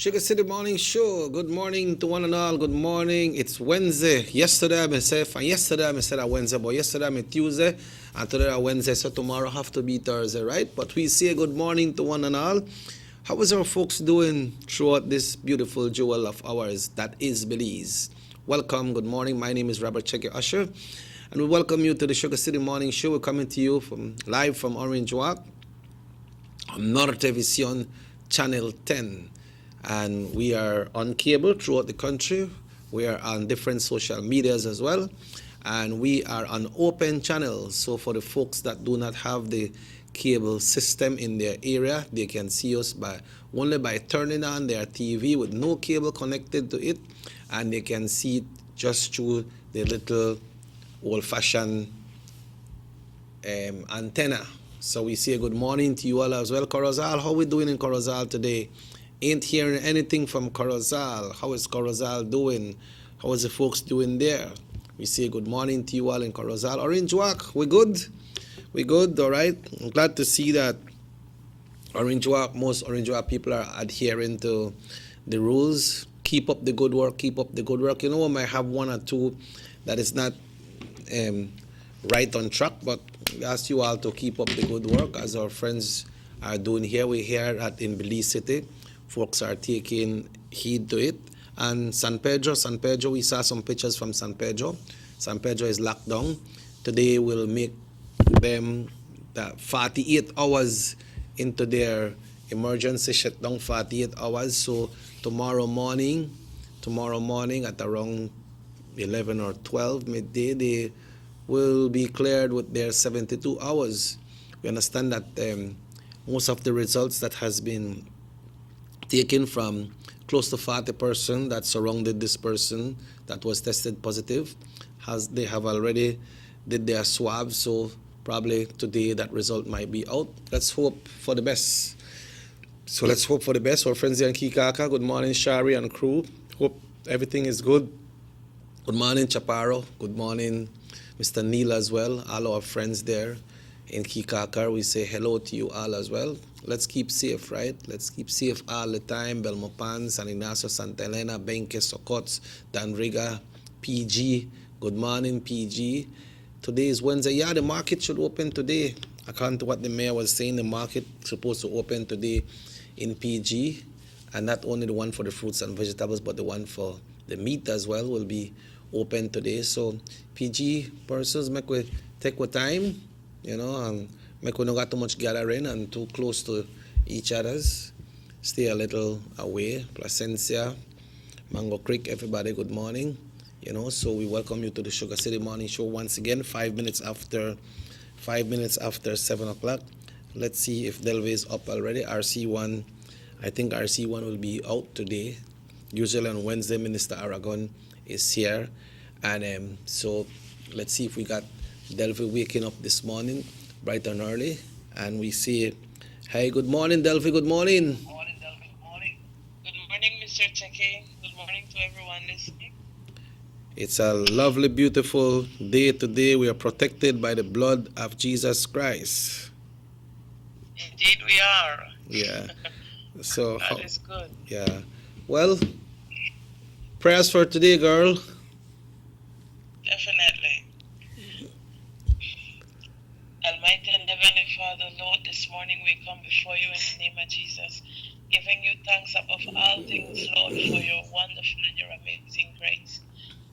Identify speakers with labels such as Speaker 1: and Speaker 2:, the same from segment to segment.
Speaker 1: Sugar City Morning Show. Good morning to one and all. Good morning. It's Wednesday. Yesterday I myself and yesterday I said Wednesday, but yesterday I'm Tuesday and today I Wednesday, so tomorrow have to be Thursday, right? But we say good morning to one and all. How is our folks doing throughout this beautiful jewel of ours that is Belize? Welcome. Good morning. My name is Robert Checker Usher, and we welcome you to the Sugar City Morning Show. We're coming to you from live from Orange Walk on Nortevision Channel 10. And we are on cable throughout the country. We are on different social medias as well. And we are on open channels. So for the folks that do not have the cable system in their area, they can see us only by turning on their TV with no cable connected to it. And they can see it just through the little old-fashioned antenna. So we say good morning to you all as well. Corozal, how are we doing in Corozal today? Ain't hearing anything from Corozal. How is Corozal doing? How is the folks doing there? We say good morning to you all in Corozal. Orange Walk, we good? We good, all right? I'm glad to see that most Orange Walk people are adhering to the rules. Keep up the good work, keep up the good work. You know, we might have one or two that is not right on track, but we ask you all to keep up the good work as our friends are doing here. We're here in Belize City. Folks are taking heed to it. And San Pedro, we saw some pictures from San Pedro. San Pedro is locked down. Today we'll make them 48 hours into their emergency shutdown, 48 hours. So tomorrow morning at around 11 or 12 midday, they will be cleared with their 72 hours. We understand that most of the results that has been taken from close to 40% that surrounded this person that was tested positive, they have already did their swab, so probably today that result might be out. Let's hope for the best. So let's hope for the best. Our friends here in Kikaka, good morning, Shari and crew. Hope everything is good. Good morning, Chaparro. Good morning, Mr. Neil as well. All our friends there in Kikaka, we say hello to you all as well. Let's keep safe, right? Let's keep safe all the time. Belmopan, San Ignacio, Santa Elena, Benque, Socots, Danriga, PG. Good morning, PG. Today is Wednesday. Yeah, the market should open today. According to what the mayor was saying, the market is supposed to open today in PG. And not only the one for the fruits and vegetables, but the one for the meat as well will be open today. So PG persons, make we take our time, you know, and make we not got too much gathering and too close to each other's. Stay a little away. Placencia, Mango Creek, everybody, good morning. You know, so we welcome you to the Sugar City Morning Show once again, 5 minutes after 7 o'clock. Let's see if Delve is up already. RC1, I think RC1 will be out today. Usually on Wednesday, Minister Aragon is here. And so let's see if we got Delphi waking up this morning, bright and early. And we see, hey, good morning, Delphi, good morning.
Speaker 2: Good morning, Delphi, good morning. Good morning, Mr. Cheke. Good morning to everyone listening.
Speaker 1: It's a lovely, beautiful day today. We are protected by the blood of Jesus Christ.
Speaker 2: Indeed, we are.
Speaker 1: Yeah. So
Speaker 2: that is good.
Speaker 1: Yeah. Well, prayers for today, girl.
Speaker 2: Definitely. Almighty and Heavenly Father, Lord, this morning we come before you in the name of Jesus, giving you thanks above all things, Lord, for your wonderful and your amazing grace.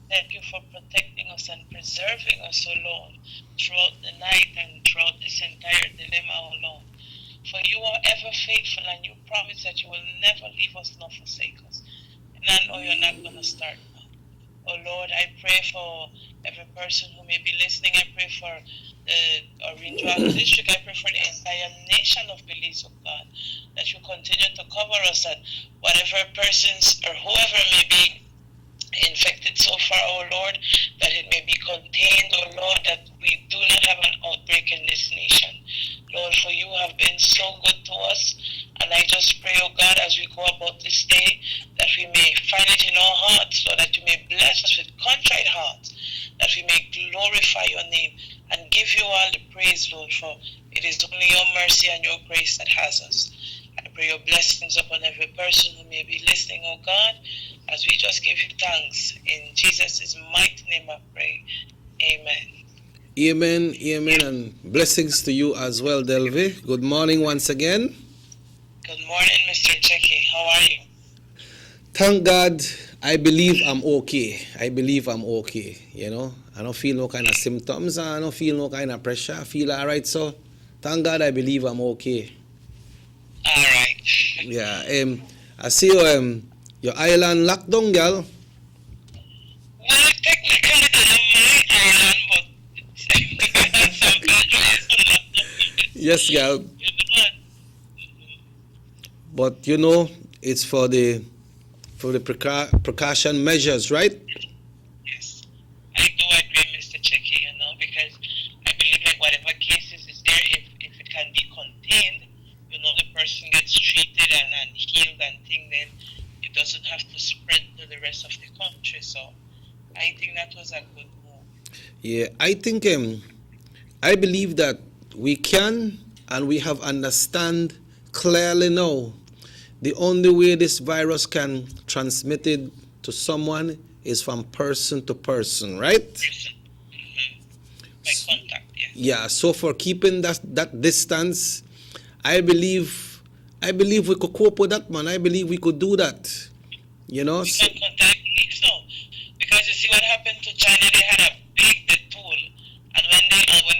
Speaker 2: Thank you for protecting us and preserving us, O Lord, throughout the night and throughout this entire dilemma, O Lord. For you are ever faithful and you promise that you will never leave us nor forsake us. And I know you're not going to start now. Oh Lord, I pray for every person who may be listening. I pray for the Orange Walk District. I pray for the entire nation of Belize, oh God, that you continue to cover us, that whatever persons or whoever may be infected so far, oh Lord, that it may be contained, oh Lord, that we do not have an outbreak in this nation. Lord, for you have been so good to us, and I just pray, oh God, as we go about this day, that we may find it in our hearts, Lord, that you may bless us with contrite hearts, that we may glorify your name and give you all the praise, Lord, for it is only your mercy and your grace that has us. I pray pray your blessings upon every person who may be listening, oh God, as we just give you thanks. In Jesus' mighty name I pray. Amen.
Speaker 1: Amen, amen, and blessings to you as well, Delvi. Good morning once again.
Speaker 2: Good morning, Mr. Jackie. How are you?
Speaker 1: Thank God, I believe I'm okay. I believe I'm okay, you know. I don't feel no kind of symptoms, I don't feel no kind of pressure. I feel all right, so thank God I believe I'm okay.
Speaker 2: All right.
Speaker 1: Yeah, I see your island locked down, girl.
Speaker 2: Well, technically, I am my island, but
Speaker 1: Yes, girl. But you know, it's for the precaution measures, right?
Speaker 2: Yes, I do agree, Mr. Checky, because I believe that whatever cases is there, if it can be contained, the person gets treated and healed and thing, then it doesn't have to spread to the rest of the country. So I think that was a good move.
Speaker 1: Yeah, I think I believe that we can and we have understand clearly now the only way this virus can transmit it to someone is from person to person, right?
Speaker 2: Mm-hmm. By contact, yes.
Speaker 1: Yeah, so for keeping that distance, I believe we could cope with that, man. I believe we could do that. You know?
Speaker 2: We can contact, I believe so. Because you see what happened to China, they had a big tool. And when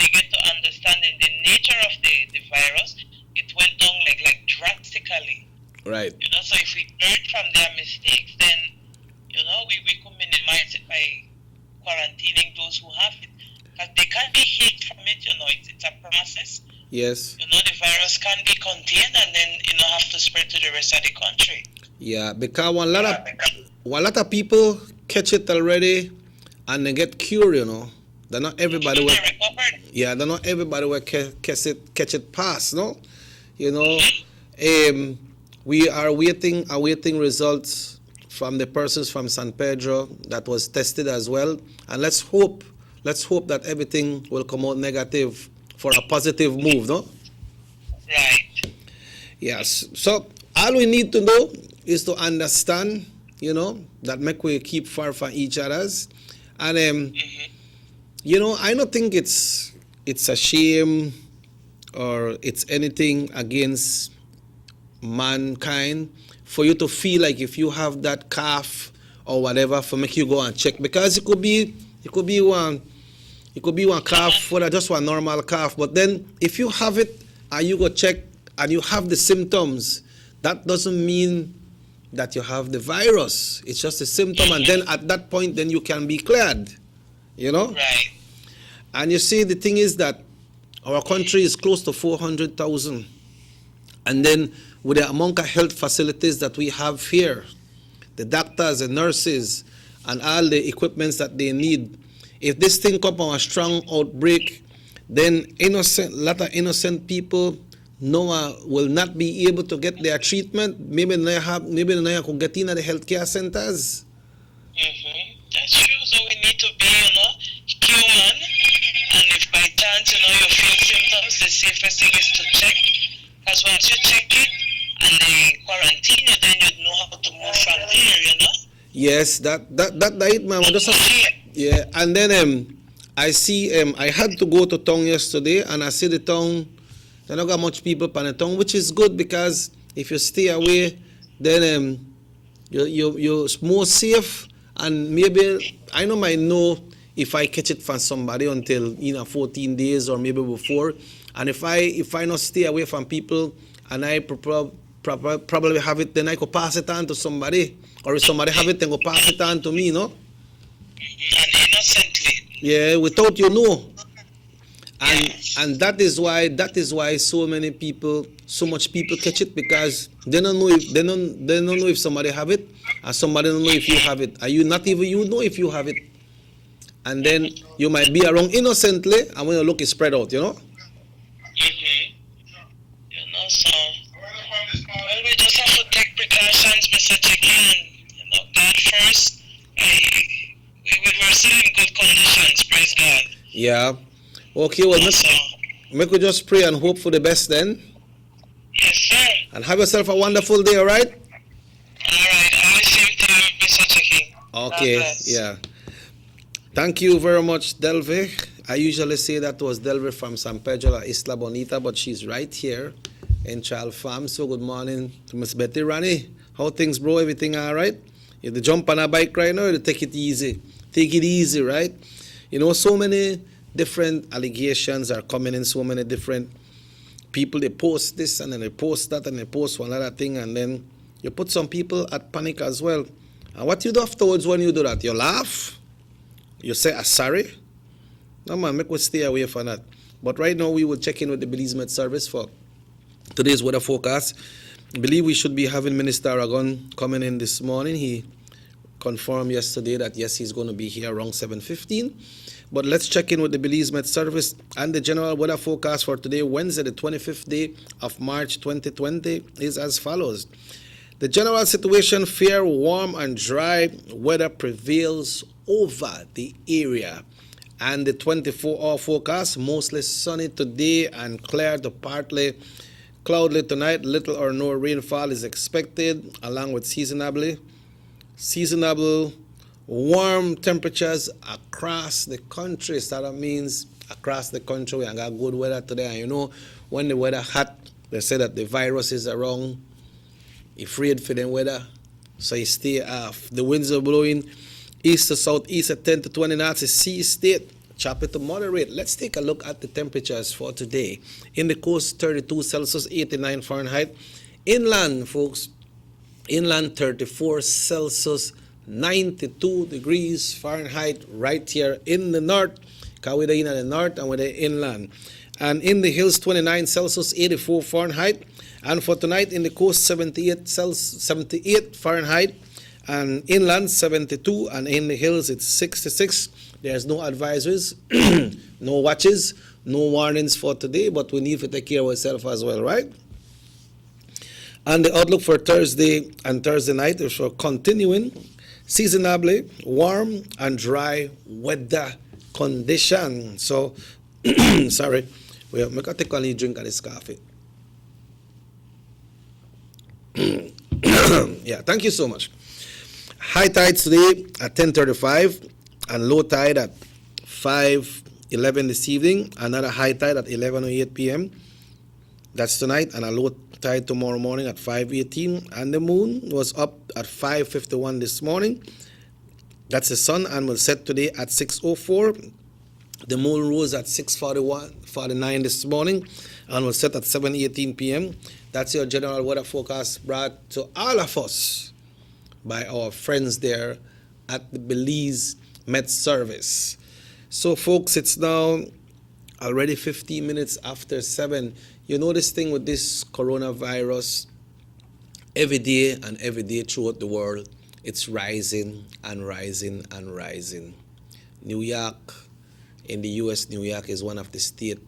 Speaker 2: they get to understanding the nature of the virus, it went down like drastically.
Speaker 1: Right.
Speaker 2: So if we learn from their mistakes, then, we could minimize it by quarantining those who have it. Because they can't be healed from it, it's a process.
Speaker 1: Yes.
Speaker 2: The virus can be contained and then, have to spread to the rest of the country.
Speaker 1: Yeah, because one lot of people catch it already and they get cured, They're not everybody will. Yeah, they're not everybody will catch it past, no? We are awaiting results from the persons from San Pedro that was tested as well, and let's hope that everything will come out negative for a positive move, no?
Speaker 2: Right.
Speaker 1: Yes. So all we need to know is to understand, that make we keep far from each other's, and I don't think it's a shame or it's anything against mankind for you to feel like if you have that cough or whatever, for make you go and check, because it could be one cough, or just one normal cough, but then if you have it and you go check and you have the symptoms, that doesn't mean that you have the virus. It's just a symptom, and then at that point then you can be cleared,
Speaker 2: Right.
Speaker 1: And you see, the thing is that our country is close to 400,000, and then with the amount of health facilities that we have here, the doctors and nurses and all the equipments that they need, if this thing come on a strong outbreak, then lot of innocent people will not be able to get their treatment. Maybe they could get in at the healthcare centers.
Speaker 2: That's true. So we need to be, human. And if by chance, you feel symptoms, the safest thing is to check. Because once you check it and they quarantine you, then you know how to move from there,
Speaker 1: Yes, that it, man. Yeah, and then I see I had to go to town yesterday, and I see the town. There not got much people on the town, which is good, because if you stay away, then you're more safe, and maybe I might know if I catch it from somebody until 14 days or maybe before, and if I not stay away from people and I probably have it, then I could pass it on to somebody, or if somebody have it, then go pass it on to me,
Speaker 2: And innocently.
Speaker 1: Yeah, without and that is why so much people catch it, because they don't know if somebody have it, and somebody don't know if you have it, and not even you know if you have it, and then you might be around innocently, and when you look, it's spread out,
Speaker 2: So well, we just have to take precautions, Mr. Chicken, God first. We were still in good conditions, praise God.
Speaker 1: Yeah. Okay, well, make we just pray and hope for the best then.
Speaker 2: Yes, sir.
Speaker 1: And have yourself a wonderful day, all right?
Speaker 2: All right. I will same to you, Mr. Chicky. God
Speaker 1: Okay,
Speaker 2: bless.
Speaker 1: yeah. Thank you very much, Delve. I usually say that was Delve from San Pedro La Isla Bonita, but she's right here in Child Farm. So good morning to Miss Betty Rani. How things, bro? Everything all right? You to jump on a bike right now, you take it easy. Take it easy, right? You know, so many different allegations are coming in, so many different people, they post this and then they post that and they post one other thing, and then you put some people at panic as well. And what you do afterwards when you do that? You laugh? You say, sorry? No, man, make us stay away from that. But right now, we will check in with the Belize Met Service for today's weather forecast. I believe we should be having Minister Aragon coming in this morning. He confirmed yesterday that, yes, he's going to be here around 7:15. But let's check in with the Belize Met Service and the general weather forecast for today, Wednesday, the 25th day of March 2020, is as follows. The general situation, fair, warm, and dry weather prevails over the area. And the 24-hour forecast, mostly sunny today and clear to partly cloudy tonight. Little or no rainfall is expected, along with seasonable warm temperatures across the country. So that means across the country we got good weather today. And you know, when the weather hot, they say that the virus is around. You're afraid for the weather, so you stay off. The winds are blowing east to southeast at 10 to 20 knots. It's sea state, choppy to moderate. Let's take a look at the temperatures for today. In the coast, 32 Celsius, 89 Fahrenheit. Inland, folks, inland 34 Celsius, 92 degrees Fahrenheit right here in the north, because we're in the north and we're inland. And in the hills, 29 Celsius, 84 Fahrenheit. And for tonight in the coast, 78 Fahrenheit. And inland, 72. And in the hills, it's 66. There's no advisories, no watches, no warnings for today, but we need to take care of ourselves as well, right? And the outlook for Thursday and Thursday night is for continuing seasonably warm and dry weather condition. So, sorry, we make a take only drink of this coffee. Yeah, thank you so much. High tides today at 10:35 and low tide at 5:11 this evening. Another high tide at 11:08 p.m. That's tonight, and a low tide tomorrow morning at 5:18. And the moon was up at 5:51 this morning. That's the sun, and will set today at 6:04. The moon rose at 6:49 this morning and will set at 7:18 p.m. That's your general weather forecast brought to all of us by our friends there at the Belize Met Service. So, folks, it's now already 15 minutes after 7. You know this thing with this coronavirus, every day throughout the world, it's rising and rising and rising. New York, in the U.S., New York is one of the states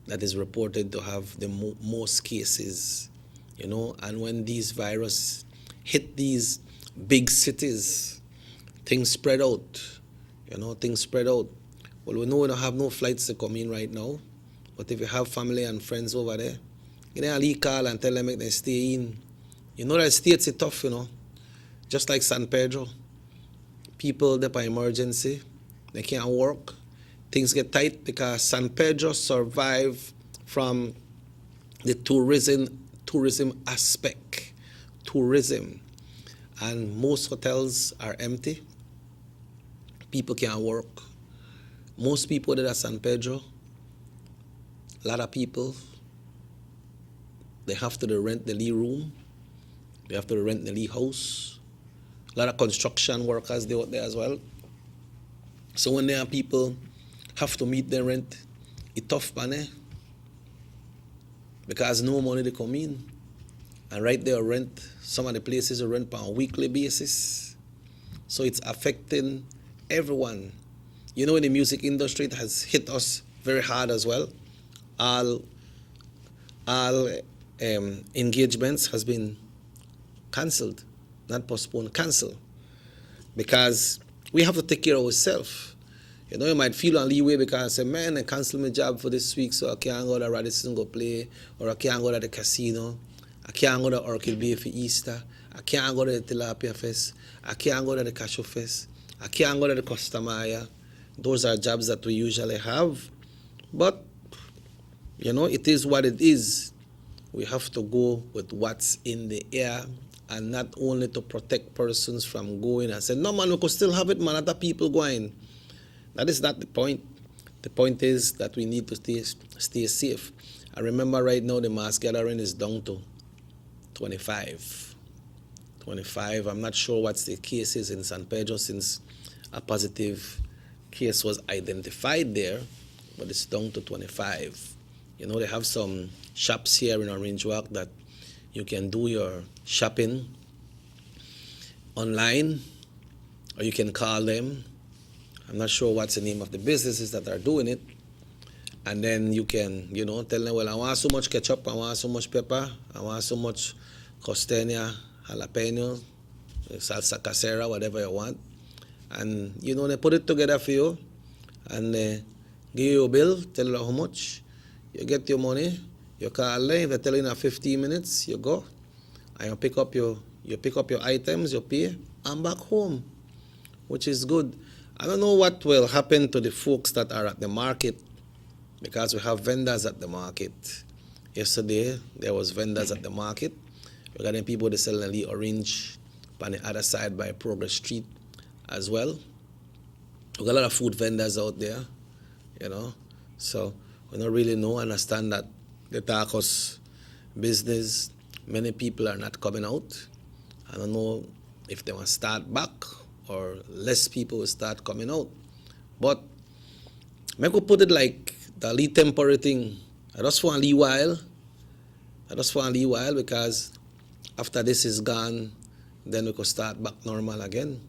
Speaker 1: that is reported to have the most cases, you know, and when these virus hit these big cities, things spread out, you know, things spread out. Well, we know we don't have no flights to come in right now, but if you have family and friends over there, give them a lead call and tell them make them stay in. You know that states are tough, you know, just like San Pedro. People there by emergency, they can't work. Things get tight because San Pedro survived from the tourism aspect, tourism. And most hotels are empty. People can't work. Most people that are San Pedro, a lot of people, they have to rent the Lee room. They have to rent the Lee house. A lot of construction workers, they out there as well. So when there are people have to meet their rent, it's tough, man, because no money they come in. And right there, rent, some of the places are rent on a weekly basis. So it's affecting everyone. You know, in the music industry, it has hit us very hard as well. All engagements has been cancelled, not postponed, cancelled. Because we have to take care of ourselves. You know, you might feel on leeway because I say, man, I cancel my job for this week, so I can't go to Radisson go play, or I can't go to the casino. I can't go to Orchid Bay for Easter. I can't go to the Tilapia Fest. I can't go to the Cashew Fest. I can't go to the Costa Maya. Those are jobs that we usually have. But, it is what it is. We have to go with what's in the air, and not only to protect persons from going and say, no man, we could still have it, man, other people going. That is not the point. The point is that we need to stay safe. I remember right now the mass gathering is down to 25. 25. I'm not sure what the case is in San Pedro since a positive case was identified there, but it's down to 25. They have some shops here in Orange Walk that you can do your shopping online, or you can call them. I'm not sure what's the name of the businesses that are doing it. And then you can, tell them, well, I want so much ketchup, I want so much pepper, I want so much costeña, jalapeno, salsa casera, whatever you want. And, they put it together for you and give you a bill, tell you how much. You get your money, you call them, they tell you in 15 minutes, you go, and you pick up your items, you pay, and back home, which is good. I don't know what will happen to the folks that are at the market, because we have vendors at the market. Yesterday, there was vendors at the market. We got people that selling the orange on the other side by Progress Street as well. We got a lot of food vendors out there, So we don't really understand that the tacos business, many people are not coming out. I don't know if they want to start back or less people will start coming out. But I could put it like the lead temporary thing. I just want a little while because after this is gone, then we could start back normal again.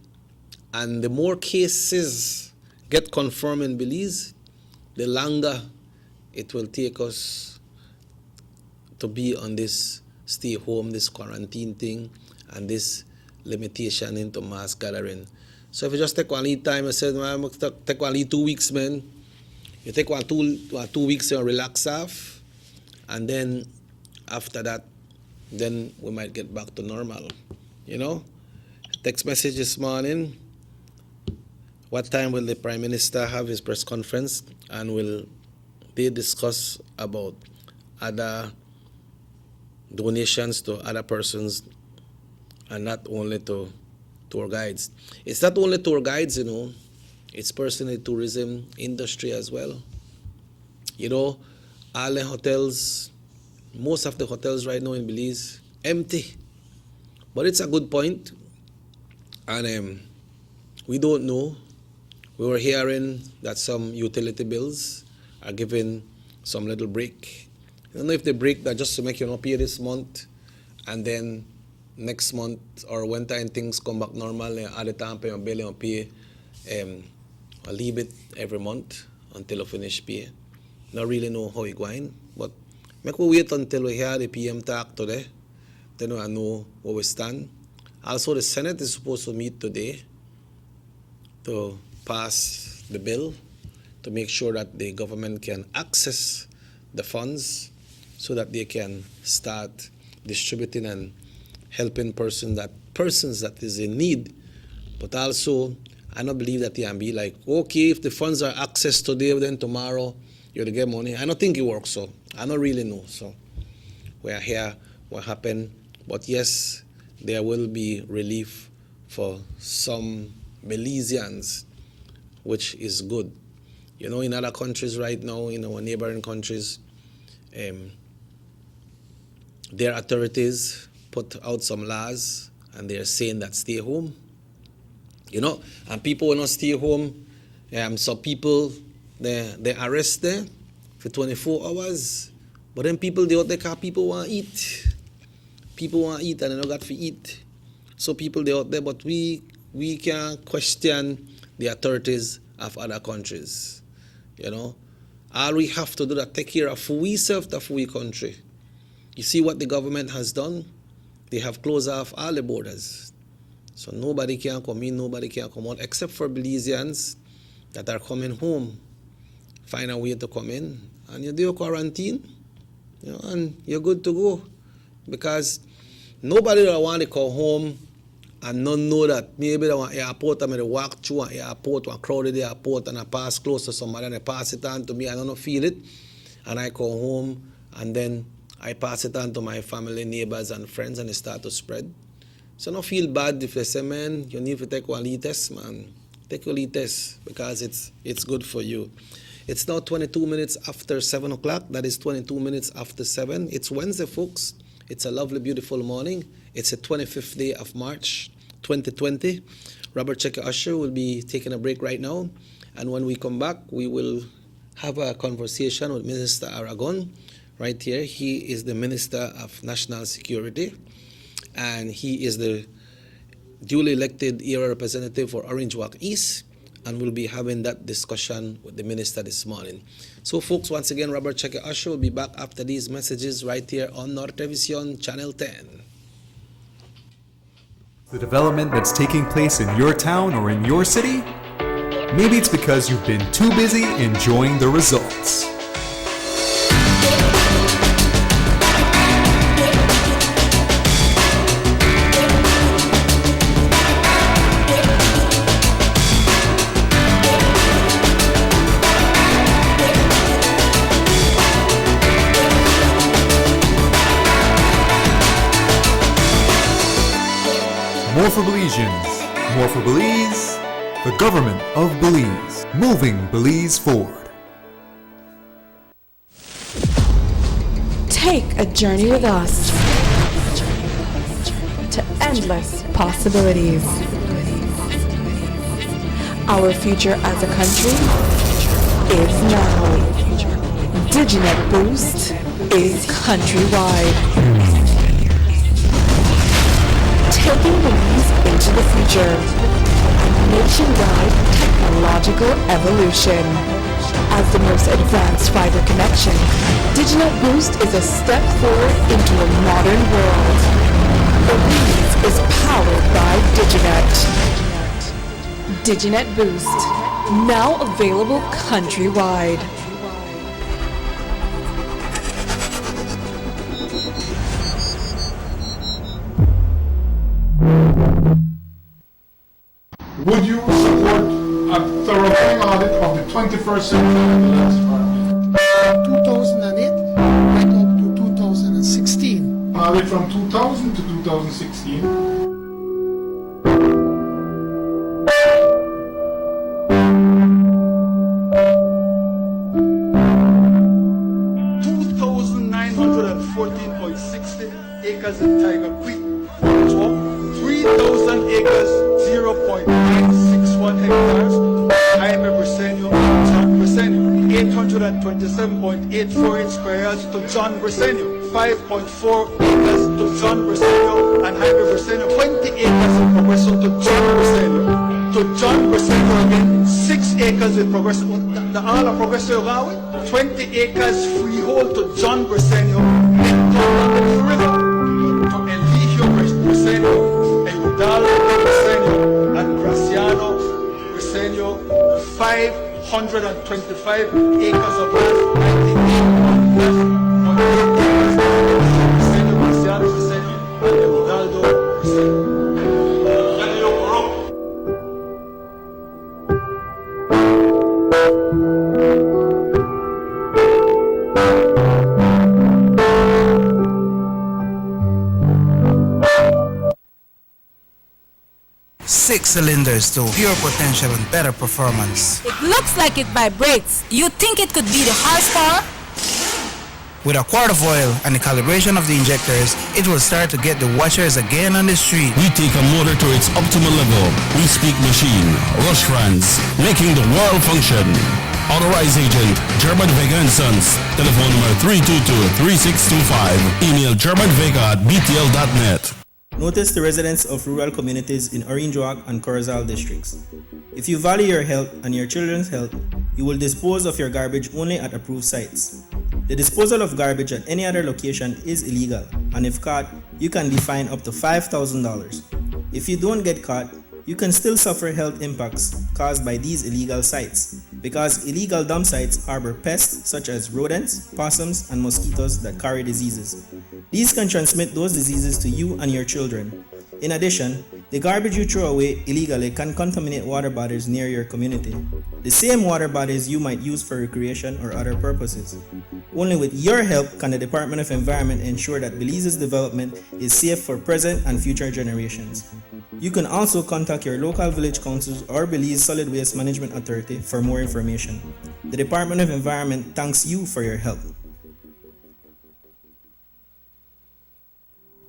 Speaker 1: And the more cases get confirmed in Belize, the longer it will take us to be on this stay home, this quarantine thing, and this limitation into mass gathering. So if you just take one lead time, I said, man, take one lead 2 weeks, man. You take one 2 weeks and relax off, and then after that, then we might get back to normal. Text message this morning. What time will the Prime Minister have his press conference, and will they discuss about other donations to other persons and not only to tour guides? It's not only tour guides, it's personal tourism industry as well. All the hotels, most of the hotels right now in Belize, empty. But it's a good point. And we don't know. We were hearing that some utility bills are given some little break. I don't know if they break that just to make you pay this month, and then next month or when time things come back normal, at the time pay bill and pay a little bit every month until you finish pay. Not really know how it's going, but make we wait until we hear the PM talk today. Then we know where we stand. Also, the Senate is supposed to meet today to pass the bill to make sure that the government can access the funds so that they can start distributing and helping persons that is in need. But also, I don't believe that they can be like, okay, if the funds are accessed today, then tomorrow you'll get money. I don't think it works so. I don't really know. So we are here, what happened. But yes, there will be relief for some Belizeans, which is good. In other countries right now, in our neighboring countries, their authorities put out some laws and they're saying that stay home. And people will not stay home. So people, they arrest them for 24 hours. But then people, people want to eat. People want to eat and they don't got to eat. So people, they out there, but we can't question the authorities of other countries. All we have to do is take care of ourselves, of our country. You see what the government has done? They have closed off all the borders. So nobody can come in, nobody can come out, except for Belizeans that are coming home. Find a way to come in, and you do your quarantine, and you're good to go. because nobody will want to go home and not know that maybe the airport, I'm going to walk through an airport, one crowded airport, and I pass close to somebody and I pass it on to me, I don't feel it, and I go home and then I pass it on to my family, neighbors, and friends, and it start to spread. So don't feel bad if they say, man, you need to take one test, man. Take your test because it's good for you. It's now 22 minutes after 7 o'clock. That is 22 minutes after 7. It's Wednesday, folks. It's a lovely, beautiful morning. It's the 25th day of March, 2020. Robert Checker Usher will be taking a break right now. And when we come back, we will have a conversation with Minister Aragon right here. He is the Minister of National Security, and he is the duly elected area representative for Orange Walk East, and we'll be having that discussion with the minister this morning. So folks, once again, Robert Checker Usher will be back after these messages right here on Nortevision Channel 10.
Speaker 3: The development that's taking place in your town or in your city? Maybe it's because you've been too busy enjoying the results. More for Belizeans, more for Belize, the government of Belize, moving Belize forward.
Speaker 4: Take a journey with us to endless possibilities. Our future as a country is now. Diginet Boost is countrywide. Taking Belize into the future. Nationwide technological evolution. As the most advanced fiber connection, Diginet Boost is a step forward into a modern world. Belize is powered by Diginet. Diginet Boost, now available countrywide.
Speaker 5: Would you support a thorough audit of the 21st century?
Speaker 6: 2008 right up to 2016.
Speaker 5: Audit from 2000 to 2016.
Speaker 7: Acres in Tiger Creek, 3,000 acres, 0.961 hectares, Jaime Briceño, John Briceño, 827.84 square yards to John Briceño, 5.4 acres to John Briceño and Jaime Briceño, 20 acres in Progreso to John Briceño, to John Briceño again, 6 acres in Progreso, the all of Progreso Gawe, 20 acres freehold to John Briceño, in the river. Briceño, Eudaldo Briceño, and Graciano Briceño, 525 acres of land, 98 acres, Briceño, Graciano Briceño, and Eudaldo Briceño.
Speaker 8: Six cylinders to pure potential and better performance.
Speaker 9: It looks like it vibrates. You think it could be the horsepower?
Speaker 8: With a quart of oil and the calibration of the injectors, it will start to get the watchers again on the street.
Speaker 10: We take a motor to its optimal level. We speak machine, Rush Franz, making the world function. Authorized agent, German Vega & Sons. Telephone number 322-3625. Email germanvega@btl.net.
Speaker 11: Notice the residents of rural communities in Orange Walk and Corozal districts. If you value your health and your children's health, you will dispose of your garbage only at approved sites. The disposal of garbage at any other location is illegal, and if caught, you can be fined up to $5,000. If you don't get caught, you can still suffer health impacts caused by these illegal sites, because illegal dump sites harbor pests such as rodents, possums, and mosquitoes that carry diseases. These can transmit those diseases to you and your children. In addition, the garbage you throw away illegally can contaminate water bodies near your community. The same water bodies you might use for recreation or other purposes. Only with your help can the Department of Environment ensure that Belize's development is safe for present and future generations. You can also contact your local village councils or Belize Solid Waste Management Authority for more information. The Department of Environment thanks you for your help.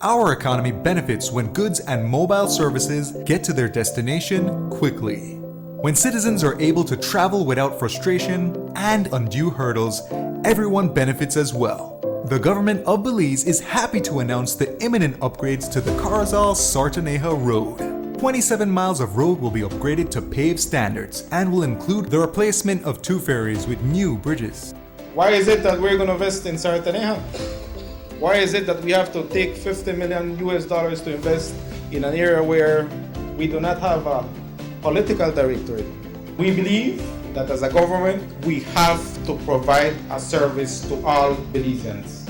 Speaker 3: Our economy benefits when goods and mobile services get to their destination quickly. When citizens are able to travel without frustration and undue hurdles, everyone benefits as well. The government of Belize is happy to announce the imminent upgrades to the Corozal-Sartaneja Road. 27 miles of road will be upgraded to paved standards and will include the replacement of 2 ferries with new bridges.
Speaker 5: Why is it that we're going to invest in Sartaneja? Why is it that we have to take $50 million to invest in an area where we do not have a political directorate? We believe that as a government, we have to provide a service to all Belizeans.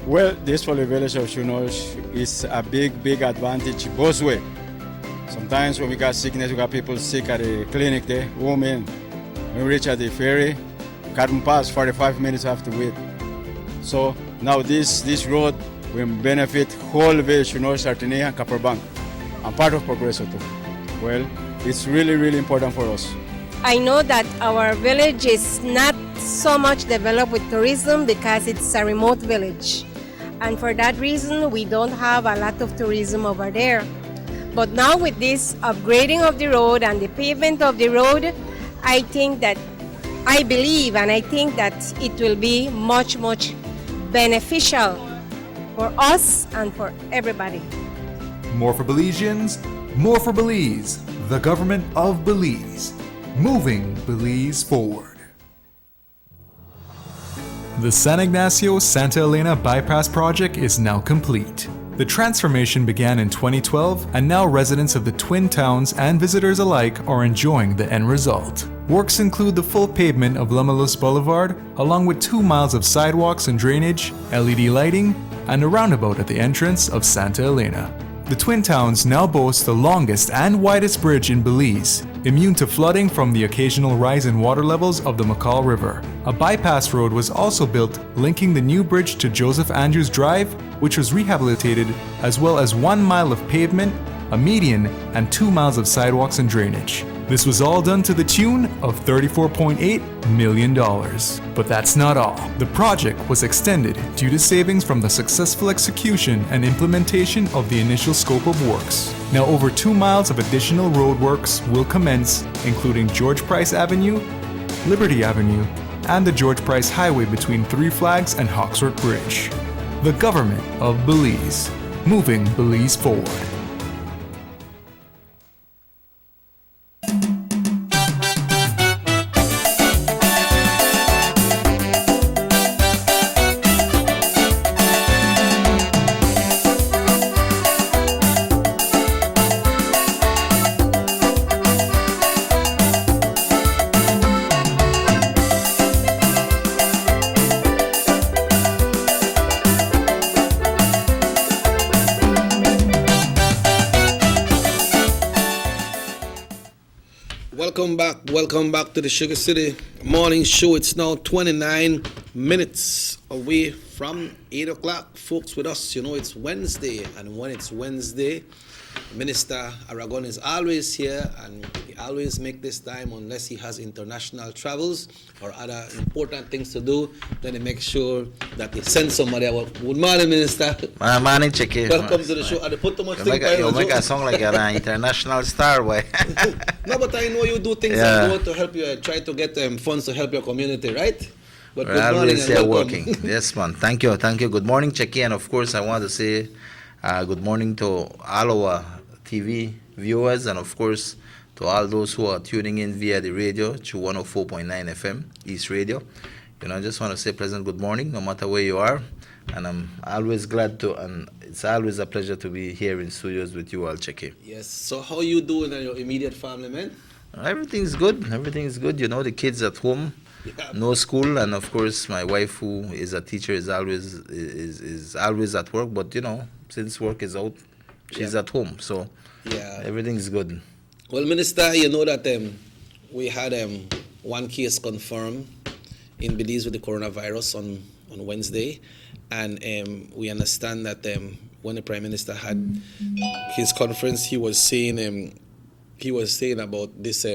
Speaker 12: Well, this for the village of Shunosh is a big advantage both ways. Sometimes when we got sickness, we got people sick at the clinic there, women. When we reach at the ferry, can't pass, 45 minutes have to wait. So now this road will benefit whole village, Shunosh, Sartaneja, and Copperbank, and part of Progreso too. Well, it's really important for us.
Speaker 13: I know that our village is not so much developed with tourism because it's a remote village. And for that reason, we don't have a lot of tourism over there. But now with this upgrading of the road and the pavement of the road, I think that, I believe and I think that it will be much beneficial for us and for everybody.
Speaker 3: More for Belizeans, more for Belize, the government of Belize. Moving Belize forward. The San Ignacio-Santa Elena Bypass project is now complete. The transformation began in 2012, and now residents of the Twin Towns and visitors alike are enjoying the end result. Works include the full pavement of Lamalus Boulevard, along with 2 miles of sidewalks and drainage, LED lighting, and a roundabout at the entrance of Santa Elena. The Twin Towns now boast the longest and widest bridge in Belize, immune to flooding from the occasional rise in water levels of the McCall River. A bypass road was also built linking the new bridge to Joseph Andrews Drive, which was rehabilitated, as well as 1 mile of pavement, a median, and 2 miles of sidewalks and drainage. This was all done to the tune of $34.8 million. But that's not all. The project was extended due to savings from the successful execution and implementation of the initial scope of works. Now over 2 miles of additional roadworks will commence, including George Price Avenue, Liberty Avenue, and the George Price Highway between Three Flags and Hawksworth Bridge. The government of Belize, moving Belize forward.
Speaker 1: Welcome back to the Sugar City Morning Show. It's now 29 minutes away from 8 o'clock. Folks, with us, you know it's Wednesday, and when it's Wednesday, Minister Aragon is always here, and he always make this time unless he has international travels or other important things to do. Then he makes sure that he sends somebody out. Good morning, Minister.
Speaker 14: Morning, Chicky.
Speaker 1: Welcome to the show. I put too much
Speaker 14: You make a song like an international star, boy.
Speaker 1: No, but I know you do things to help you, try to get funds to help your community, right? But
Speaker 14: We're
Speaker 1: good morning
Speaker 14: always
Speaker 1: and
Speaker 14: working. Yes, man. Thank you. Good morning, Chicky. And of course, I want to say good morning to all our TV viewers, and of course to all those who are tuning in via the radio to 104.9 FM East Radio. You know, I just want to say pleasant good morning, no matter where you are, and I'm always glad to, and it's always a pleasure to be here in studios with you all, Checky.
Speaker 1: Yes. So how you doing and your immediate family, man?
Speaker 14: Everything's good. Everything's good. You know, the kids at home no school, and of course my wife, who is a teacher, is always at work. But since work is out, she's at home, so everything's good.
Speaker 1: Well, Minister, you know that we had one case confirmed in Belize with the coronavirus on Wednesday, and we understand that when the Prime Minister had his conference, he was saying about this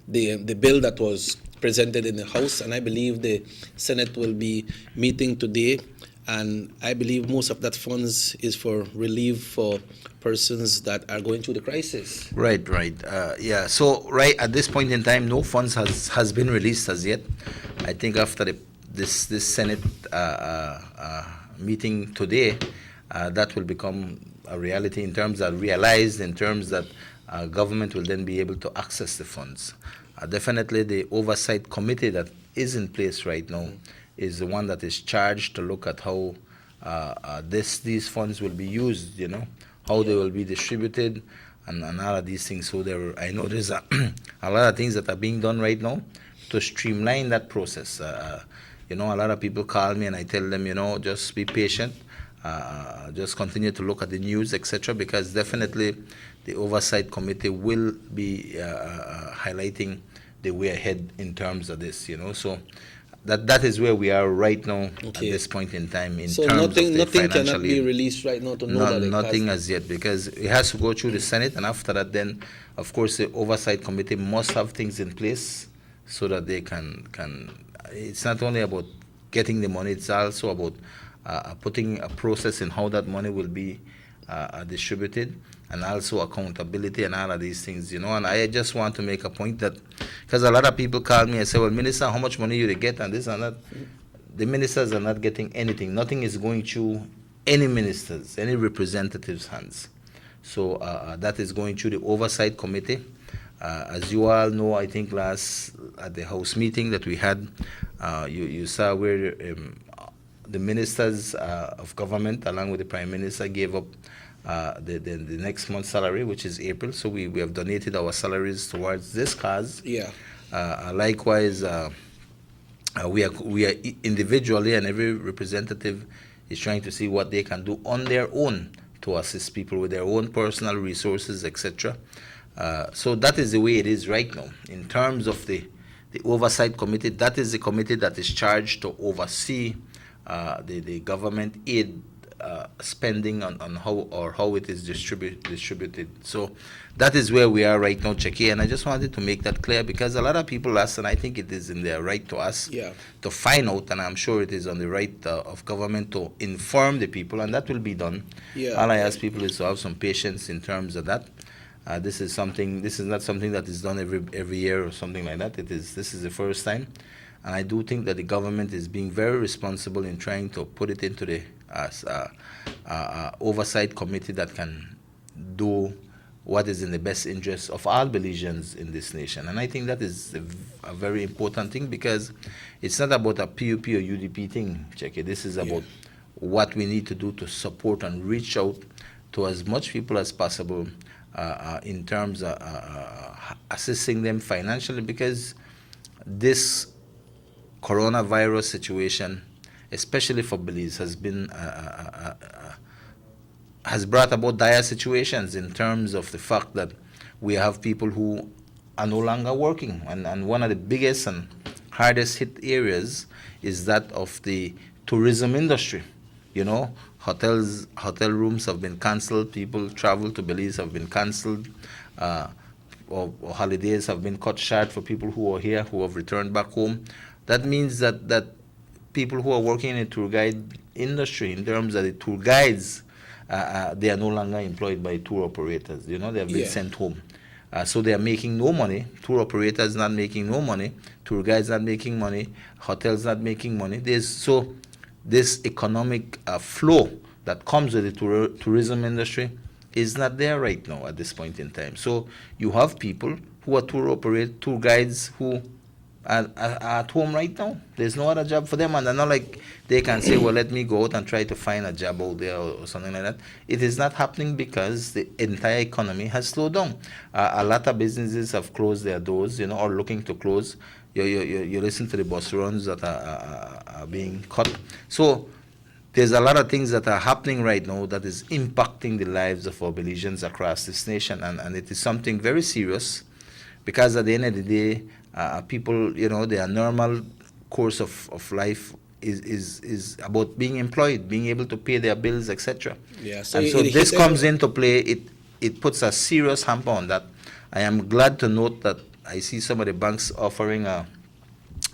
Speaker 1: the bill that was presented in the House, and I believe the Senate will be meeting today, and I believe most of that funds is for relief for persons that are going through the crisis.
Speaker 14: Right. So right at this point in time, no funds has been released as yet. I think after this Senate meeting today, that will become a reality in terms that government will then be able to access the funds. Definitely the oversight committee that is in place right now is the one that is charged to look at how these funds will be used, how they will be distributed, and all of these things. So I know there's a lot of things that are being done right now to streamline that process. A lot of people call me and I tell them, just be patient, just continue to look at the news, etc., because definitely the oversight committee will be highlighting the way ahead in terms of this, so that is where we are right now at this point in time.
Speaker 1: So nothing cannot be released right now to know that
Speaker 14: nothing as yet, because it has to go through the Senate, and after that, then of course the oversight committee must have things in place so that they can. It's not only about getting the money; it's also about putting a process in how that money will be distributed, and also accountability and all of these things, And I just want to make a point that, because a lot of people call me and say, well, Minister, how much money you get and this and that? The ministers are not getting anything. Nothing is going through any ministers, any representatives' hands. So that is going through the oversight committee. As you all know, I think at the House meeting that we had, you saw where the ministers of government, along with the Prime Minister, gave up the next month's salary, which is April. So we have donated our salaries towards this cause. Likewise, we are individually, and every representative is trying to see what they can do on their own to assist people with their own personal resources, etc. So that is the way it is right now. In terms of the oversight committee, that is the committee that is charged to oversee the government aid spending on how it is distributed. So that is where we are right now, Checky, and I just wanted to make that clear, because a lot of people ask, and I think it is in their right to ask, to find out, and I'm sure it is on the right of government to inform the people, and that will be done. All I ask people is to have some patience in terms of that. This is not something that is done every year or something like that. This is the first time. And I do think that the government is being very responsible in trying to put it into the oversight committee that can do what is in the best interest of all Belizeans in this nation. And I think that is a very important thing, because it's not about a PUP or UDP thing, Checky. This is about what we need to do to support and reach out to as much people as possible in terms of assisting them financially, because this coronavirus situation, especially for Belize, has brought about dire situations in terms of the fact that we have people who are no longer working, and one of the biggest and hardest hit areas is that of the tourism industry. Hotel rooms have been cancelled, people travel to Belize have been cancelled, or holidays have been cut short for people who are here, who have returned back home. That means that people who are working in the tour guide industry, in terms of the tour guides, they are no longer employed by tour operators. They have been sent home. So they are making no money. Tour operators not making no money. Tour guides not making money. Hotels not making money. So this economic flow that comes with the tourism industry is not there right now at this point in time. So you have people who are tour guides who are at home right now. There's no other job for them, and they're not like they can say, well, let me go out and try to find a job out there or something like that. It is not happening because the entire economy has slowed down. A lot of businesses have closed their doors, or looking to close. you listen to the bus runs that are being cut. So there's a lot of things that are happening right now that is impacting the lives of our Belizeans across this nation, and it is something very serious, because at the end of the day, people, their normal course of life is about being employed, being able to pay their bills, etc.
Speaker 1: Yeah,
Speaker 14: So this comes into play. It puts a serious hamper on that. I am glad to note that I see some of the banks offering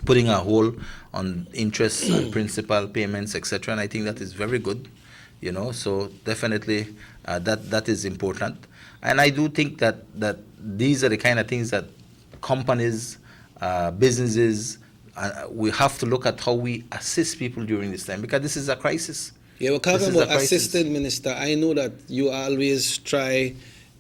Speaker 14: putting a hold on interest and principal payments, etc. And I think that is very good. So definitely that is important. And I do think that these are the kind of things that companies, businesses, we have to look at how we assist people during this time, because this is a crisis.
Speaker 1: Yeah, we're talking about Assistant Minister. I know that you always try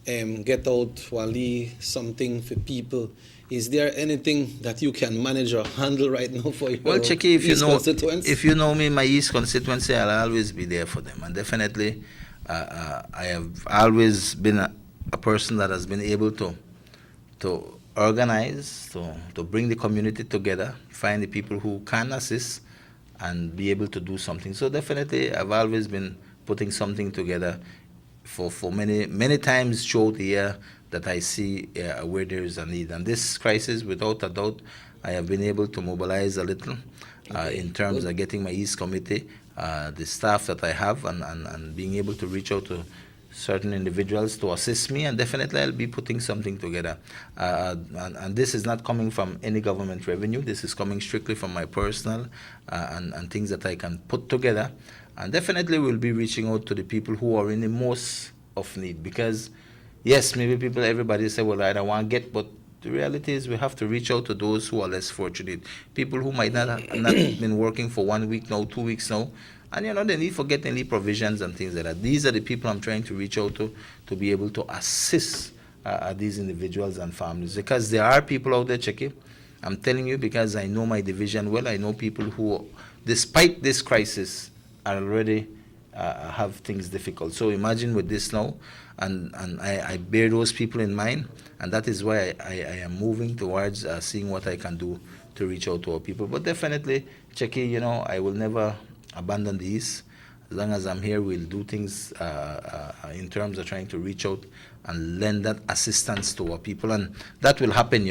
Speaker 1: get out Wali something for people. Is there anything that you can manage or handle right now for your
Speaker 14: Checky,
Speaker 1: constituents?
Speaker 14: if you know me, my East constituency, I'll always be there for them. And definitely, I have always been a person that has been able to organize, to bring the community together, find the people who can assist, and be able to do something. So definitely, I've always been putting something together for many times throughout the year that I see where there is a need. And this crisis, without a doubt, I have been able to mobilize a little in terms of getting my East Committee, the staff that I have, and being able to reach out to certain individuals to assist me, and definitely I'll be putting something together. And this is not coming from any government revenue. This is coming strictly from my personal and things that I can put together. And definitely we'll be reaching out to the people who are in the most of need, because yes, maybe everybody say, well, I don't want to get, but the reality is we have to reach out to those who are less fortunate, people who might not have not been working for 1 week now, 2 weeks now, and they need for getting leave provisions and things like that. These are the people I'm trying to reach out to be able to assist these individuals and families, because there are people out there, Checky. I'm telling you, because I know my division well. I know people who, despite this crisis, are already have things difficult. So imagine with this now, and I bear those people in mind, and that is why I am moving towards seeing what I can do to reach out to our people. But definitely, Checky, I will never abandon these. As long as I'm here, we'll do things in terms of trying to reach out and lend that assistance to our people, and that will happen,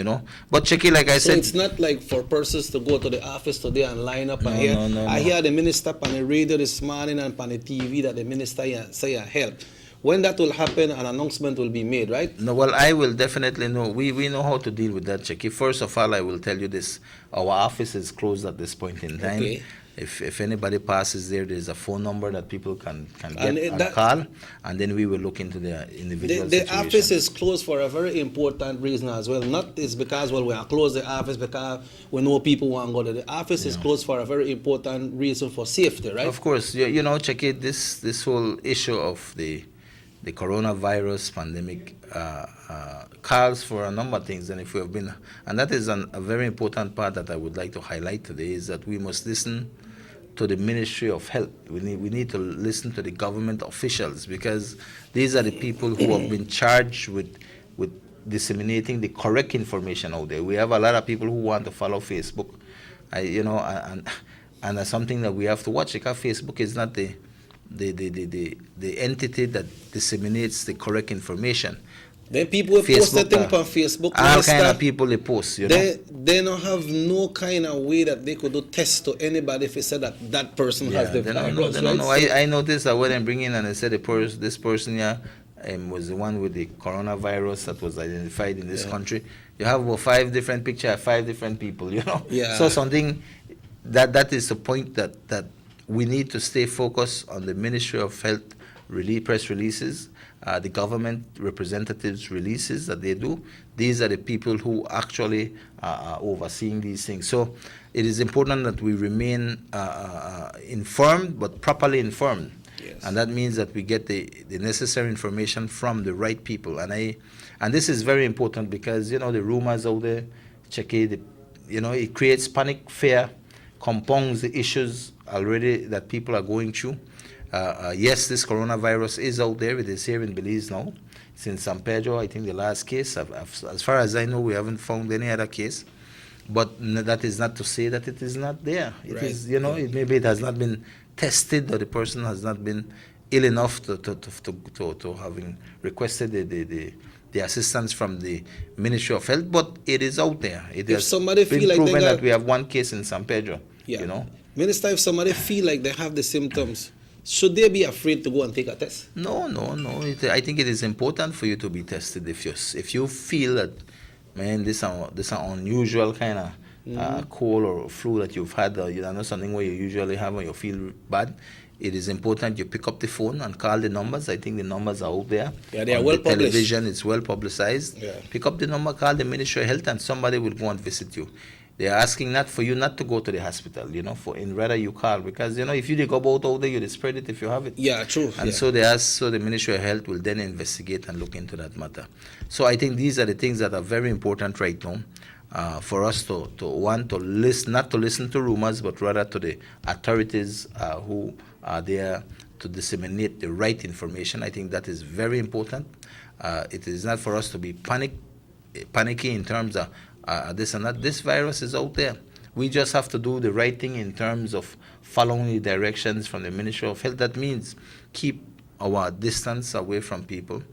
Speaker 14: But Checky, like I said,
Speaker 1: it's not like for persons to go to the office today and line up. I hear the minister on the radio this morning and on the TV that the minister say help. When that will happen, an announcement will be made, right?
Speaker 14: No, well, I will definitely know. We know how to deal with that, Checky. First of all, I will tell you this: our office is closed at this point in time.
Speaker 1: Okay.
Speaker 14: If anybody passes there's a phone number that people can get and call, and then we will look into the individual
Speaker 1: the
Speaker 14: situation.
Speaker 1: office is closed for a very important reason as well. Not it's because, we are closed the office because we know people want to go to the office. Is closed for a very important reason for safety, right?
Speaker 14: Of course, check it. This whole issue of the coronavirus pandemic calls for a number of things, and that is a very important part that I would like to highlight today, is that we must listen to the Ministry of Health. We need to listen to the government officials, because these are the people who have been charged with disseminating the correct information out there. We have a lot of people who want to follow Facebook, and that's something that we have to watch, because Facebook is not the entity that disseminates the correct information.
Speaker 1: Then people will post that thing on Facebook.
Speaker 14: All kind of people they post,
Speaker 1: They don't have no kind of way that they could do tests to anybody if they said that person has the virus.
Speaker 14: They don't know. I noticed that when they bring in and they said this person was the one with the coronavirus that was identified in this country. You have about 5 different pictures, 5 different people,
Speaker 1: Yeah.
Speaker 14: So something that is the point that we need to stay focused on the Ministry of Health press releases, the government representatives' releases that they do. These are the people who actually are overseeing these things. So it is important that we remain informed, but properly informed.
Speaker 1: Yes.
Speaker 14: And that means that we get the necessary information from the right people. And this is very important, because, the rumors out there, it creates panic, fear, compounds the issues already that people are going through. Yes, this coronavirus is out there. It is here in Belize now. It's in San Pedro, I think the last case. As far as I know, we haven't found any other case. But that is not to say that it is not there. It
Speaker 1: Right.
Speaker 14: is, maybe it has not been tested, or the person has not been ill enough to having requested the assistance from the Ministry of Health, but it is out there. It
Speaker 1: If
Speaker 14: has
Speaker 1: somebody
Speaker 14: been
Speaker 1: feel like they
Speaker 14: proven
Speaker 1: got-
Speaker 14: that we have one case in San Pedro.
Speaker 1: Yeah. Minister, if somebody feel like they have the symptoms, should they be afraid to go and take a test?
Speaker 14: No. I think it is important for you to be tested if you feel that, man, this is an unusual kind of cold or flu that you've had, or not something where you usually have when you feel bad. It is important you pick up the phone and call the numbers. I think the numbers are out there.
Speaker 1: Yeah, they are
Speaker 14: On
Speaker 1: well
Speaker 14: the
Speaker 1: published.
Speaker 14: television, it's well publicized.
Speaker 1: Yeah.
Speaker 14: Pick up the number, call the Ministry of Health, and somebody will go and visit you. They are asking not for you not to go to the hospital, rather you call, because if you go about out there, you spread it if you have it.
Speaker 1: Yeah, true.
Speaker 14: And
Speaker 1: yeah.
Speaker 14: so the Ministry of Health will then investigate and look into that matter. So I think these are the things that are very important right now, for us to listen, not to listen to rumors, but rather to the authorities who are there to disseminate the right information. I think that is very important. It is not for us to be panicky in terms of this and that. This virus is out there. We just have to do the right thing in terms of following the directions from the Ministry of Health. That means keep our distance away from people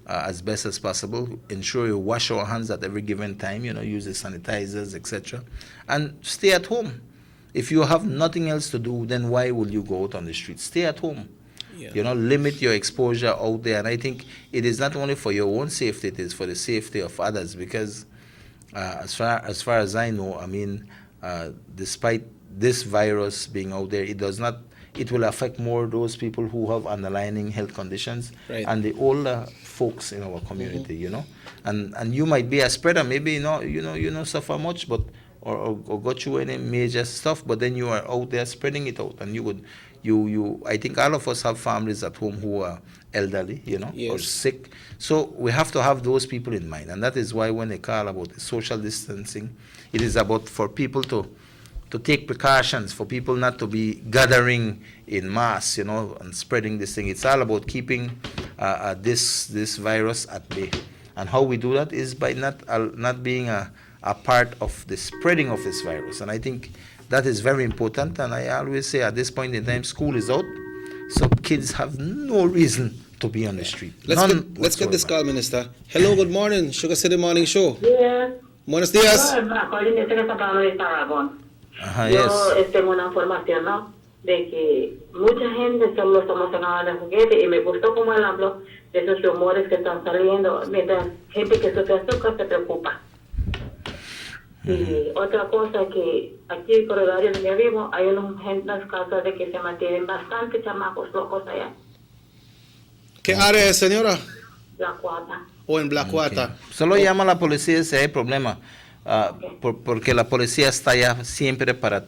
Speaker 14: as best as possible. Ensure you wash our hands at every given time, use the sanitizers, etc. And stay at home. If you have nothing else to do, then why will you go out on the street? Stay at home.
Speaker 1: Yeah.
Speaker 14: Limit your exposure out there. And I think it is not only for your own safety, it is for the safety of others, because as far as I know, despite this virus being out there, it will affect more those people who have underlying health conditions,
Speaker 1: Right.
Speaker 14: and the older folks in our community, and you might be a spreader, maybe you don't suffer much, but or got you any major stuff, but then you are out there spreading it out, and I think all of us have families at home who are elderly, or
Speaker 1: Yes.
Speaker 14: sick. So we have to have those people in mind, and that is why when they call about the social distancing, it is about for people to take precautions, for people not to be gathering in mass, and spreading this thing. It's all about keeping this virus at bay, and how we do that is by not being a part of the spreading of this virus. And I think that is very important. And I always say at this point in time, school is out, so kids have no reason to be on the street.
Speaker 1: Let's get this call, Minister. Hello, good morning. Sugar City Morning Show.
Speaker 15: Yes.
Speaker 1: Buenos días.
Speaker 15: Coordinator que está hablando de Tarragón.
Speaker 14: Ajá,
Speaker 15: Yo
Speaker 14: yes.
Speaker 15: tengo una información, ¿no? De que mucha gente solo está emocionada de juguete, y me gustó como él habló de esos rumores que están saliendo, mientras gente que sufre azúcar se preocupa. Y otra cosa que aquí en el corredor donde vivo hay unas casas de que se mantienen bastante chamacos locos allá,
Speaker 1: ¿Qué área es, señora?
Speaker 15: la cuata.
Speaker 1: O en Blackwater.
Speaker 14: Solo llama a la policía si hay problema, porque la policía está allá siempre para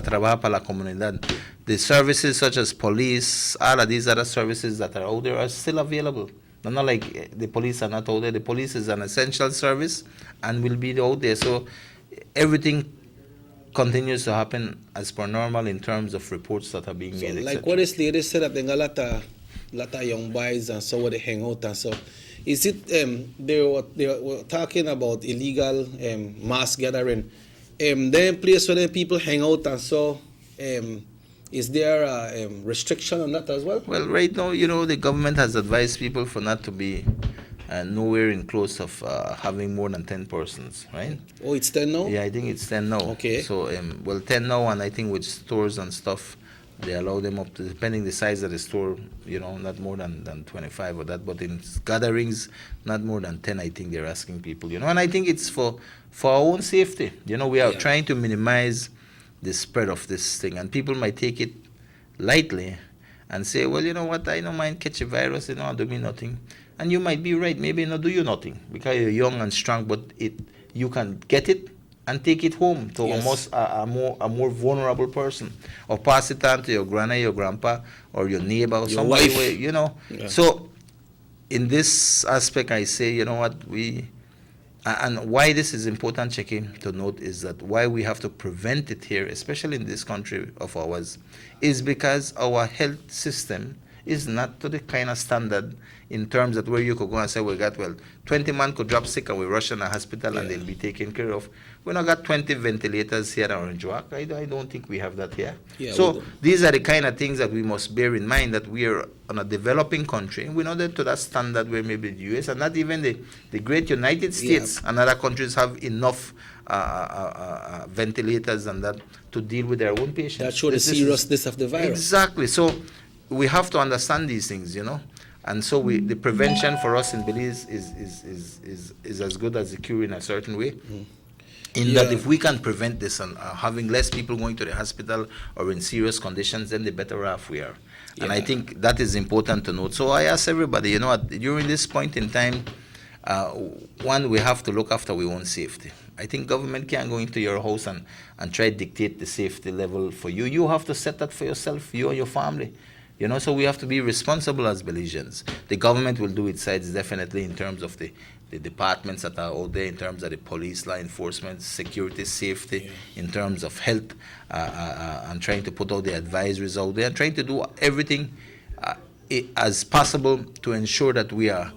Speaker 14: trabajar para la comunidad. The services such as police, all of these other services that are out there are still available. They're not like the police are not out there. The police is an essential service and will be out there. So everything continues to happen as per normal in terms of reports that are being made.
Speaker 1: Like
Speaker 14: etc.
Speaker 1: what this lady said, that they got a lot of young boys and so where they hang out and so. Is it they were talking about illegal mass gathering? Then place where the people hang out and so. Is there a restriction on that as well?
Speaker 14: Well, right now, the government has advised people for not to be nowhere in close of having more than 10 persons, right?
Speaker 1: Oh, it's 10 now?
Speaker 14: Yeah, I think it's 10 now.
Speaker 1: Okay.
Speaker 14: So, 10 now, and I think with stores and stuff, they allow them up to, depending the size of the store, not more than 25 or that, but in gatherings, not more than 10, I think they're asking people, and I think it's for our own safety. We are trying to minimize the spread of this thing, and people might take it lightly and say, well, you know what, I don't mind catch a virus, I'll do me nothing. And you might be right, maybe not do you nothing, because you're young and strong, but you can get it and take it home to
Speaker 1: Yes.
Speaker 14: a more vulnerable person, or pass it on to your grandma, your grandpa, or your neighbor, or
Speaker 1: Your
Speaker 14: somebody
Speaker 1: wife.
Speaker 14: Yeah. So in this aspect, I say, you know what, and why this is important, checking to note, is that why we have to prevent it here, especially in this country of ours, is because our health system is not to the kind of standard in terms that where you could go and say, 20 man could drop sick and we rush in a hospital and they'll be taken care of. We not got 20 ventilators here in Orange Walk. I don't think we have that here. So these are the kind of things that we must bear in mind, that we are on a developing country. We're not to that standard where maybe the US and not even the great United States and other countries have enough ventilators and that to deal with their own patients.
Speaker 1: That shows the seriousness of the virus.
Speaker 14: Exactly. So we have to understand these things, you know. And so the prevention for us in Belize is as good as the cure in a certain way. In that if we can prevent this and having less people going to the hospital or in serious conditions, then the better off we are. And I think that is important to note. So I ask everybody, you know, during this point in time, one, we have to look after our own safety. I think government can't go into your house and try to dictate the safety level for you. You have to set that for yourself, you and your family. You know, so we have to be responsible as Belizeans. The government will do its sides definitely in terms of the departments that are out there, in terms of the police, law enforcement, security, safety, in terms of health, and trying to put out the advisories out there, and trying to do everything as possible to ensure that we are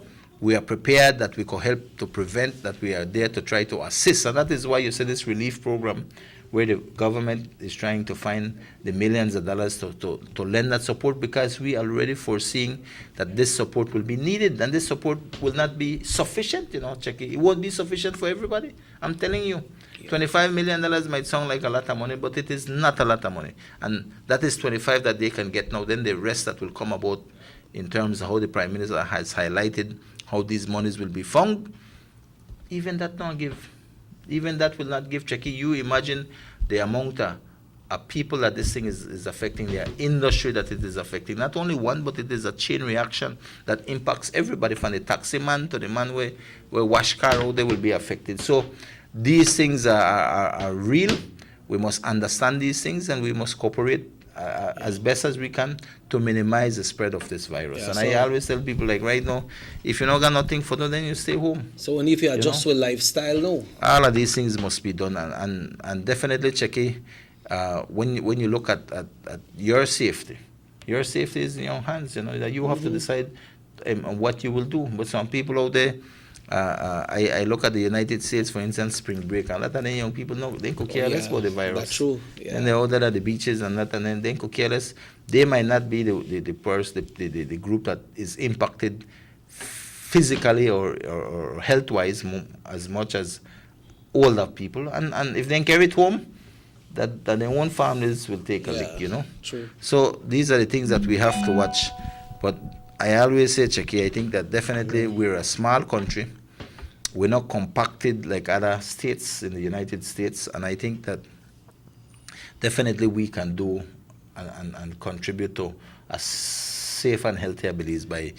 Speaker 14: prepared, that we can help to prevent, that we are there to try to assist. And that is why you see this relief program, where the government is trying to find the millions of dollars to lend that support, because we are already foreseeing that this support will be needed, and this support will not be sufficient, you know, Checky. It won't be sufficient for everybody. I'm telling you, $25 million might sound like a lot of money, but it is not a lot of money. And that is 25 that they can get now. Then the rest that will come about in terms of how the Prime Minister has highlighted how these monies will be found, even that will not give, Checky. You imagine the amount of people that this thing is affecting, their industry that it is affecting. Not only one, but it is a chain reaction that impacts everybody, from the taxi man to the man where wash car out, they will be affected. So these things are real. We must understand these things, and we must cooperate as best as we can to minimize the spread of this virus. And I always tell people, like, right now, if you don't got nothing for them, then you stay home.
Speaker 1: So and if you adjust with lifestyle now?
Speaker 14: All of these things must be done, and definitely, Checky, when you look at your safety is in your hands, you know, that you have to decide what you will do. But some people out there, I look at the United States, for instance, spring break, and that, and then young people know they could care less about the virus.
Speaker 1: That's true.
Speaker 14: And they're out there at the beaches and that, and then they could care less. They might not be the group that is impacted physically or health-wise as much as older people. And if they carry it home, that their own families will take a lick, you know.
Speaker 1: True.
Speaker 14: So these are the things that we have to watch. But I always say, Checky, I think that definitely we're a small country. We're not compacted like other states in the United States, and I think that definitely we can do and contribute to a safe and healthier Belize by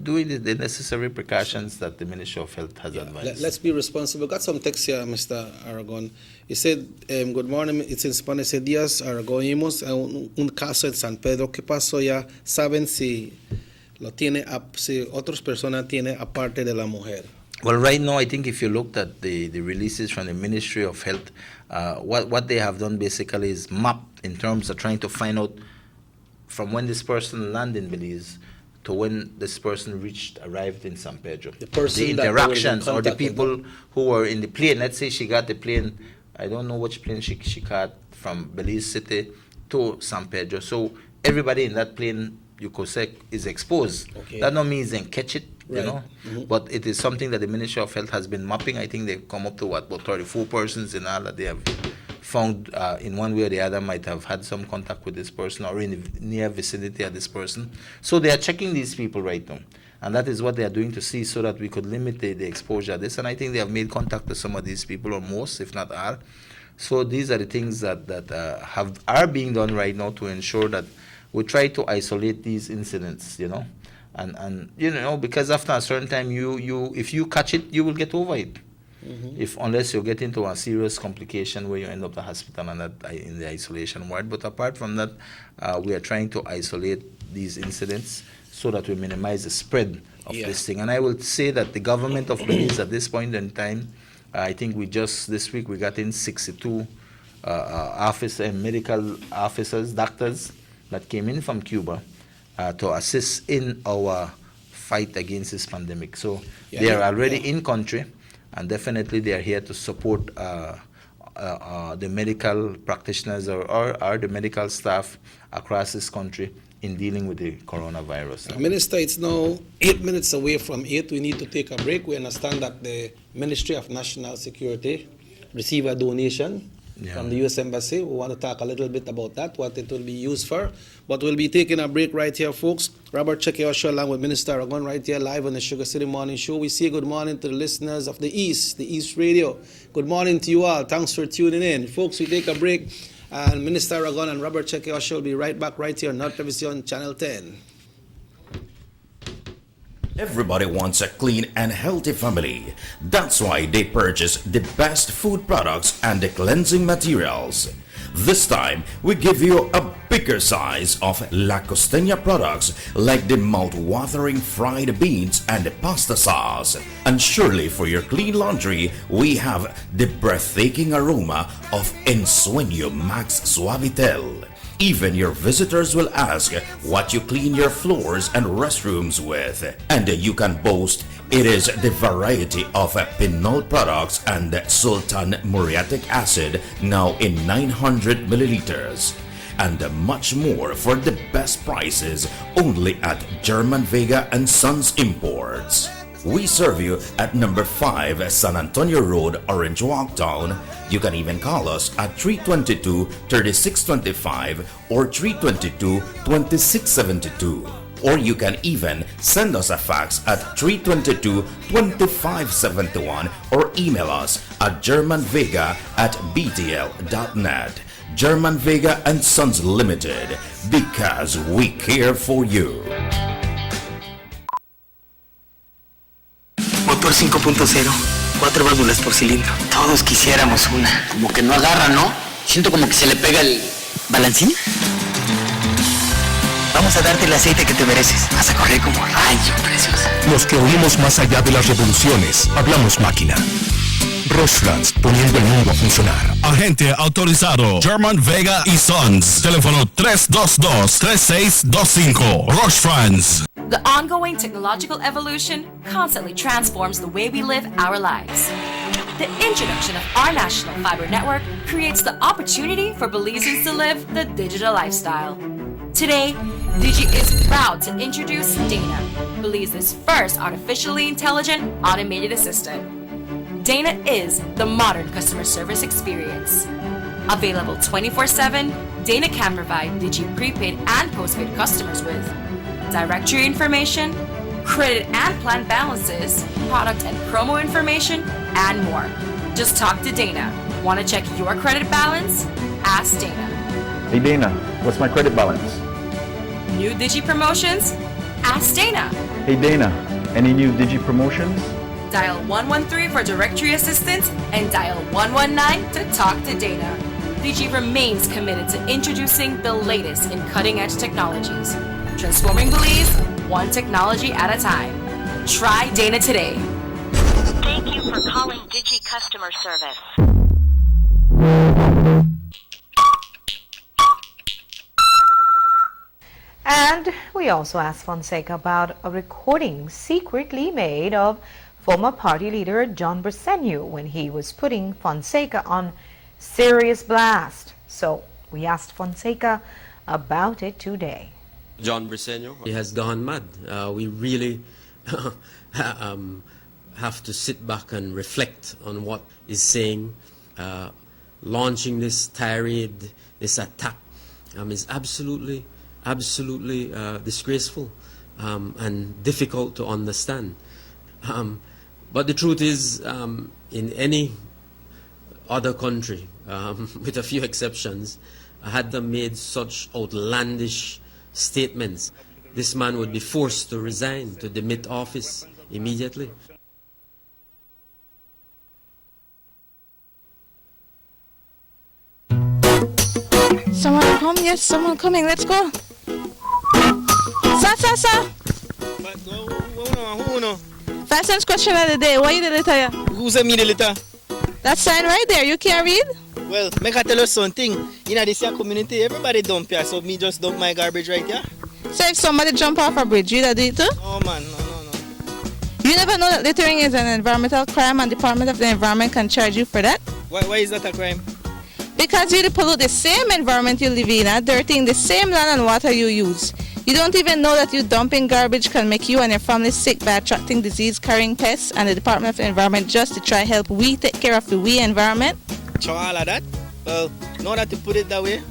Speaker 14: doing the necessary precautions that the Ministry of Health has advised.
Speaker 1: Let's be responsible. Got some text here, Mr. Aragon. He said, good morning, it's in Spanish. Días, Aragon, un caso en San Pedro. ¿Qué pasó ya? ¿Saben si lo tiene, si otras personas tiene aparte de la mujer?
Speaker 14: Well, right now, I think if you looked at the releases from the Ministry of Health, what they have done basically is map in terms of trying to find out from when this person landed in Belize to when this person arrived in San Pedro. The interactions or the people who were in the plane. Let's say she got the plane, I don't know which plane she got from Belize City to San Pedro. So everybody in that plane, you could say, is exposed.
Speaker 1: Okay.
Speaker 14: That don't mean they catch it, you
Speaker 1: Right.
Speaker 14: know.
Speaker 1: Mm-hmm.
Speaker 14: But it is something that the Ministry of Health has been mapping. I think they've come up to about 34 persons in all that they have found in one way or the other might have had some contact with this person or in the near vicinity of this person. So they are checking these people right now. And that is what they are doing to see so that we could limit the exposure of this. And I think they have made contact with some of these people, or most, if not all. So these are the things that are being done right now to ensure that we try to isolate these incidents, you know. And you know, because after a certain time, if you catch it, you will get over it. Mm-hmm. Unless you get into a serious complication where you end up in the hospital and in the isolation ward. But apart from that, we are trying to isolate these incidents so that we minimize the spread of this thing. And I will say that the government of Belize at this point in time, I think this week we got in 62 medical officers, doctors that came in from Cuba to assist in our fight against this pandemic. So
Speaker 1: Yeah,
Speaker 14: they are
Speaker 1: yeah,
Speaker 14: already
Speaker 1: yeah.
Speaker 14: in country, and definitely they are here to support the medical practitioners or the medical staff across this country in dealing with the coronavirus.
Speaker 1: Minister, it's now 8 minutes away from 8. We need to take a break. We understand that the Ministry of National Security received a donation from the U.S. Embassy. We want to talk a little bit about that, what it will be used for. But we'll be taking a break right here, folks. Robert Checky Usher along with Minister Aragon right here live on the Sugar City Morning Show. We say good morning to the listeners of the East Radio. Good morning to you all. Thanks for tuning in. Folks, we take a break. And Minister Aragon and Robert Checky Usher will be right back right here on North Television Channel 10.
Speaker 16: Everybody wants a clean and healthy family. That's why they purchase the best food products and the cleansing materials. This time, we give you a bigger size of La Costeña products like the mouth-watering fried beans and the pasta sauce. And surely for your clean laundry, we have the breathtaking aroma of Ensueño Max Suavitel. Even your visitors will ask what you clean your floors and restrooms with. And you can boast it is the variety of Pinol products and Sultan muriatic acid now in 900 milliliters. And much more for the best prices only at German Vega and Sons Imports. We serve you at number 5 San Antonio Road, Orange Walk Town. You can even call us at 322-3625 or 322-2672. Or you can even send us a fax at 322-2571 or email us at germanvega@btl.net. German Vega and Sons Limited, because we care for you.
Speaker 17: Motor 5.0, 4 válvulas por cilindro. Todos quisiéramos una. Como que no agarra, ¿no? Siento como que se le pega el balancín. Vamos a darte el aceite que te mereces. Vas a correr como rayo, preciosa.
Speaker 18: Los que oímos más allá de las revoluciones, hablamos máquina. Rostrands, poniendo el mundo a funcionar.
Speaker 10: Agente autorizado German Vega y Sons. Teléfono 322-3625. Rostrands.
Speaker 9: The ongoing technological evolution constantly transforms the way we live our lives. The introduction of our national fiber network creates the opportunity for Belizeans to live the digital lifestyle. Today, Digi is proud to introduce Dana, Belize's first artificially intelligent automated assistant. Dana is the modern customer service experience. Available 24/7, Dana can provide Digi prepaid and postpaid customers with directory information, credit and plan balances, product and promo information, and more. Just talk to Dana. Want to check your credit balance? Ask Dana.
Speaker 19: Hey Dana, what's my credit balance?
Speaker 9: New Digi promotions? Ask Dana.
Speaker 19: Hey Dana, any new Digi promotions?
Speaker 9: Dial 113 for directory assistance and dial 119 to talk to Dana. Digi remains committed to introducing the latest in cutting-edge technologies, transforming Belize one technology at a time. Try Dana today.
Speaker 20: Thank you for calling Digi Customer Service.
Speaker 21: And we also asked Fonseca about a recording secretly made of former party leader John Briceño when he was putting Fonseca on serious blast. So we asked Fonseca about it today.
Speaker 22: John Briceño, he has gone mad. We really have to sit back and reflect on what he's saying. Launching this tirade, this attack, is absolutely disgraceful and difficult to understand. But the truth is, in any other country, with a few exceptions, had them made such outlandish statements, this man would be forced to resign, to demit office immediately.
Speaker 23: Someone come? Yes, someone coming. Let's go. Sir. Fastest question of the day. What you the letter?
Speaker 11: Who sent me the letter?
Speaker 23: That sign right there. You can't read?
Speaker 11: Well, make I tell you something. In this community, everybody dump here, so me just dump my garbage right here.
Speaker 23: So if somebody jump off a bridge, you'd do it too?
Speaker 11: No, man, no.
Speaker 23: You never know that littering is an environmental crime and Department of the Environment can charge you for that?
Speaker 11: Why is that a crime?
Speaker 23: Because you pollute the same environment you live in, dirtying the same land and water you use. You don't even know that you dumping garbage can make you and your family sick by attracting disease-carrying pests, and the Department of the Environment just to try help we take care of the we environment.
Speaker 11: So all of that? Well, now that you put it that way.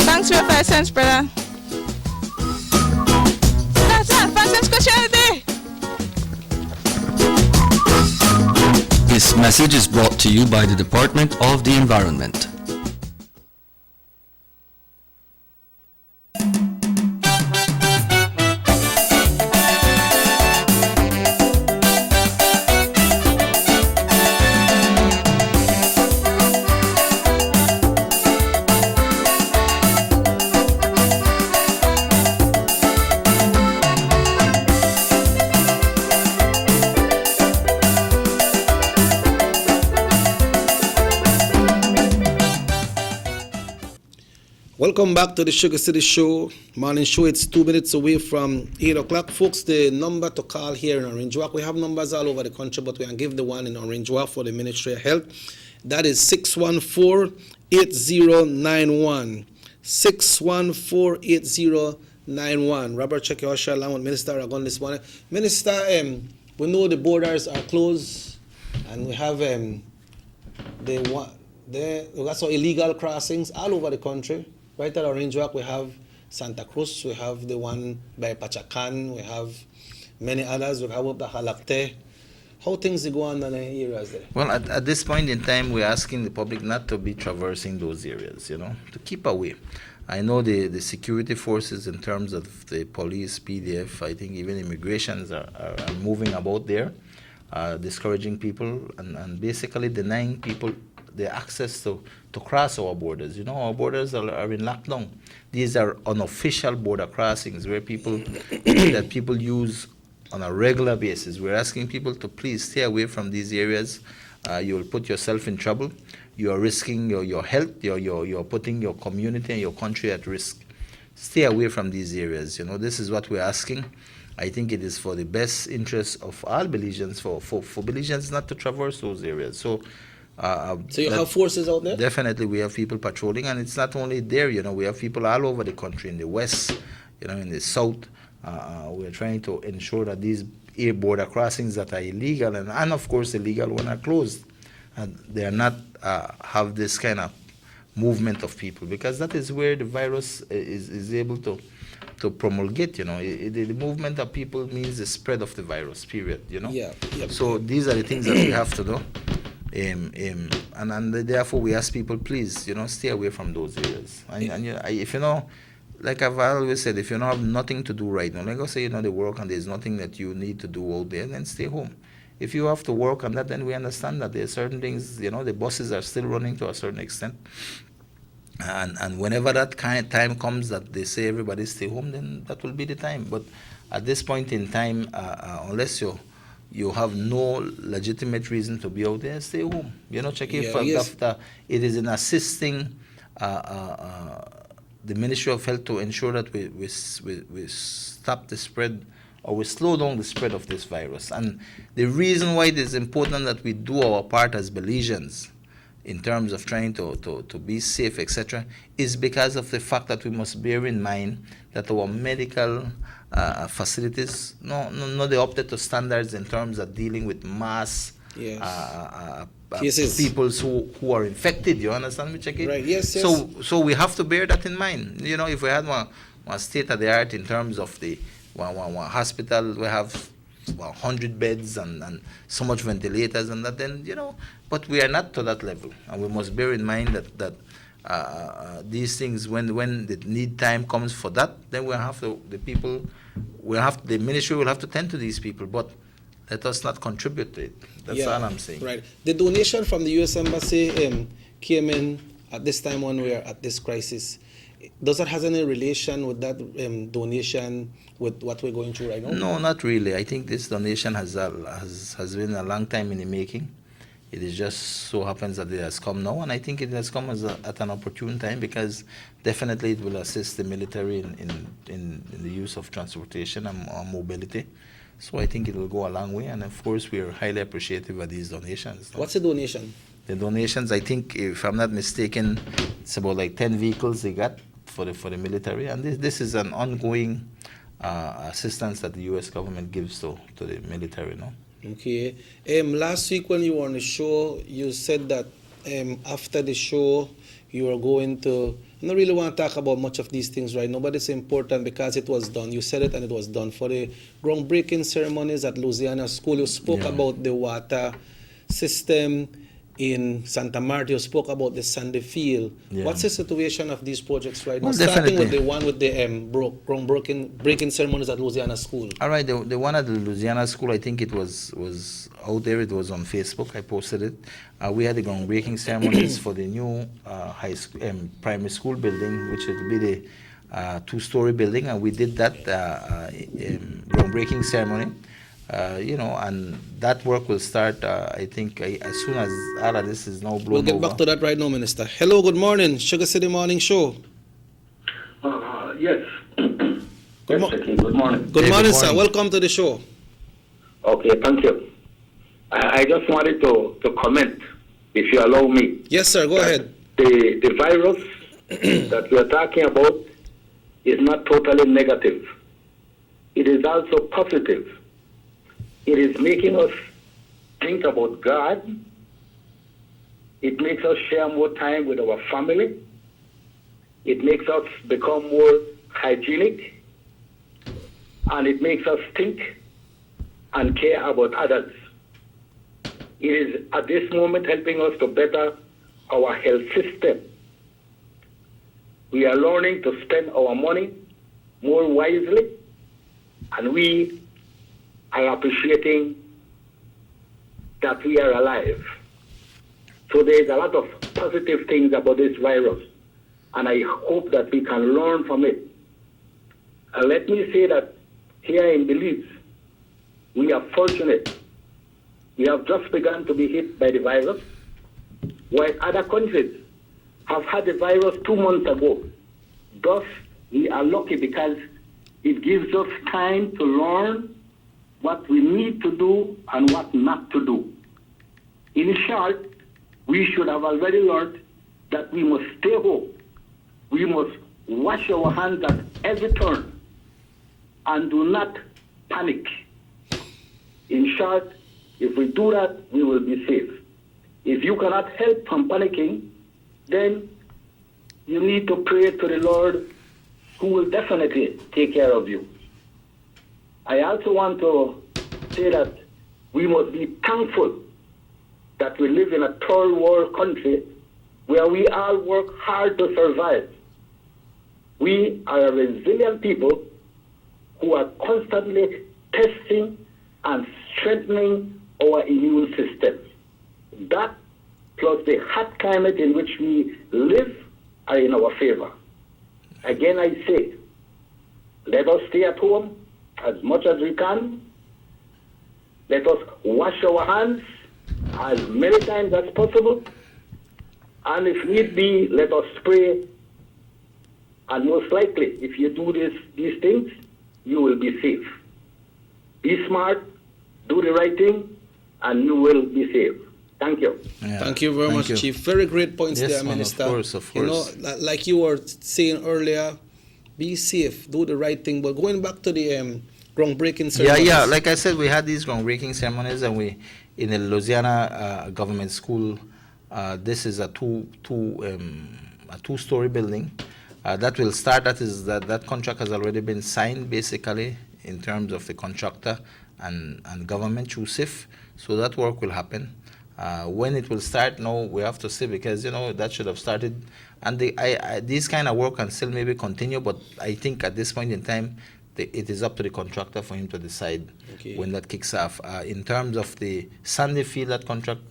Speaker 23: Thanks for your 5 cents, brother. That's all. 5 cents specialty.
Speaker 2: This message is brought to you by the Department of the Environment.
Speaker 1: Welcome back to the Sugar City Show, morning show. It's 2 minutes away from 8 o'clock. Folks, the number to call here in Orange Walk, we have numbers all over the country, but we can give the one in Orange Walk for the Ministry of Health. That is 614-8091. 614-8091. Robert Checky Usher along with Minister Aragon this morning. Minister, we know the borders are closed and we have we got some illegal crossings all over the country. Right at Orange Walk, we have Santa Cruz, we have the one by Pachacan, we have many others, we have up the Halakte. How things go on in the areas there?
Speaker 14: Well, at this point in time, we're asking the public not to be traversing those areas, to keep away. I know the security forces in terms of the police, PDF, I think even immigrations are moving about there, discouraging people and basically denying people the access to cross our borders. Our borders are in lockdown. These are unofficial border crossings where people use on a regular basis. We're asking people to please stay away from these areas. You will put yourself in trouble. You are risking your health. You're putting your community and your country at risk. Stay away from these areas. This is what we're asking. I think it is for the best interest of all Belizeans, for Belizeans not to traverse those areas. So
Speaker 1: you have forces out there?
Speaker 14: Definitely, we have people patrolling, and it's not only there. We have people all over the country, in the west, in the south. We're trying to ensure that these air border crossings that are illegal and of course illegal one are closed, and they are not have this kind of movement of people, because that is where the virus is able to promulgate. The movement of people means the spread of the virus. Period.
Speaker 1: Yeah.
Speaker 14: So these are the things that we have to do. And therefore we ask people, please, stay away from those areas. And if like I've always said, if you don't have nothing to do right now, like I say, they work and there's nothing that you need to do out there, then stay home. If you have to work on that, then we understand that there are certain things, the buses are still running to a certain extent. And whenever that kind of time comes that they say everybody stay home, then that will be the time. But at this point in time, unless you have no legitimate reason to be out there, stay home. Check if after it is in assisting the Ministry of Health to ensure that we stop the spread, or we slow down the spread of this virus. And the reason why it is important that we do our part as Belizeans in terms of trying to be safe, etc., is because of the fact that we must bear in mind that our medical facilities, they're up to standards in terms of dealing with mass
Speaker 1: cases,
Speaker 14: people who are infected. You understand me, Checky?
Speaker 1: Right. Yes.
Speaker 14: So we have to bear that in mind. If we had one state of the art in terms of the one hospital, we have 100 beds and so much ventilators and that, then but we are not to that level, and we must bear in mind that these things, when the need time comes for that, then we have to, the ministry will have to tend to these people, but let us not contribute to it. That's all I'm saying.
Speaker 1: Right. The donation from the U.S. Embassy came in at this time when we are at this crisis. Does that have any relation with that donation with what we're going through right now?
Speaker 14: No, not really. I think this donation has been a long time in the making. It is just so happens that it has come now, and I think it has come at an opportune time, because definitely it will assist the military in the use of transportation and mobility. So I think it will go a long way, and of course we are highly appreciative of these donations.
Speaker 1: What's the donation?
Speaker 14: The donations, I think, if I'm not mistaken, it's about like 10 vehicles they got for the military, and this is an ongoing assistance that the U.S. government gives to the military, no?
Speaker 1: Okay. Last week when you were on the show, you said that after the show you were going to. I don't really want to talk about much of these things right now, but it's important because it was done. You said it and it was done. For the groundbreaking ceremonies at Louisiana School, you spoke about the water system in Santa Marta. You spoke about the Sandy Field.
Speaker 14: Yeah.
Speaker 1: What's the situation of these projects right now?
Speaker 14: Well,
Speaker 1: Starting with
Speaker 14: definitely.
Speaker 1: the one with the groundbreaking ceremonies at Louisiana School.
Speaker 14: All right, the one at the Louisiana School, I think it was out there. It was on Facebook. I posted it. We had the groundbreaking ceremonies for the new high school, primary school building, which will be the 2-story building, and we did that groundbreaking ceremony. And that work will start, I think, as soon as all of this is now blown
Speaker 1: We'll get
Speaker 14: over.
Speaker 1: back to that right now, Minister. Hello, good morning. Sugar City Morning Show.
Speaker 4: Yes. Good morning.
Speaker 1: Good morning, sir. Welcome to the show.
Speaker 4: Okay, thank you. I just wanted to comment, if you allow me.
Speaker 1: Yes, sir. Go ahead.
Speaker 4: The virus that we are talking about is not totally negative. It is also positive. It is making us think about God. It makes us share more time with our family. It makes us become more hygienic. And it makes us think and care about others. It is at this moment helping us to better our health system. We are learning to spend our money more wisely, and we are appreciating that we are alive. So there is a lot of positive things about this virus, and I hope that we can learn from it. And let me say that here in Belize, we are fortunate. We have just begun to be hit by the virus, while other countries have had the virus 2 months ago. Thus, we are lucky because it gives us time to learn what we need to do and what not to do. In short, we should have already learned that we must stay home. We must wash our hands at every turn and do not panic. In short, if we do that, we will be safe. If you cannot help from panicking, then you need to pray to the Lord, who will definitely take care of you. I also want to say that we must be thankful that we live in a third world country where we all work hard to survive. We are a resilient people who are constantly testing and strengthening our immune system. That, plus the hot climate in which we live, are in our favor. Again, I say, let us stay at home as much as we can. Let us wash our hands as many times as possible. And if need be, let us pray. And most likely, if you do these things, you will be safe. Be smart, do the right thing, and you will be safe. Thank you.
Speaker 1: Thank you very much, Chief. Very great points
Speaker 14: Yes,
Speaker 1: there,
Speaker 14: man,
Speaker 1: Minister.
Speaker 14: of course.
Speaker 1: You know, like you were saying earlier, be safe, do the right thing. But going back to the groundbreaking ceremonies.
Speaker 14: Yeah. Like I said, we had these groundbreaking ceremonies, and we in the Louisiana government school. This is a two-story building that will start. That contract has already been signed, basically, in terms of the contractor and government through SIF. So that work will happen. When it will start, no, we have to see, because that should have started, and this kind of work can still maybe continue. But I think at this point in time, it is up to the contractor for him to decide when that kicks off. In terms of the Sandy Field, that contract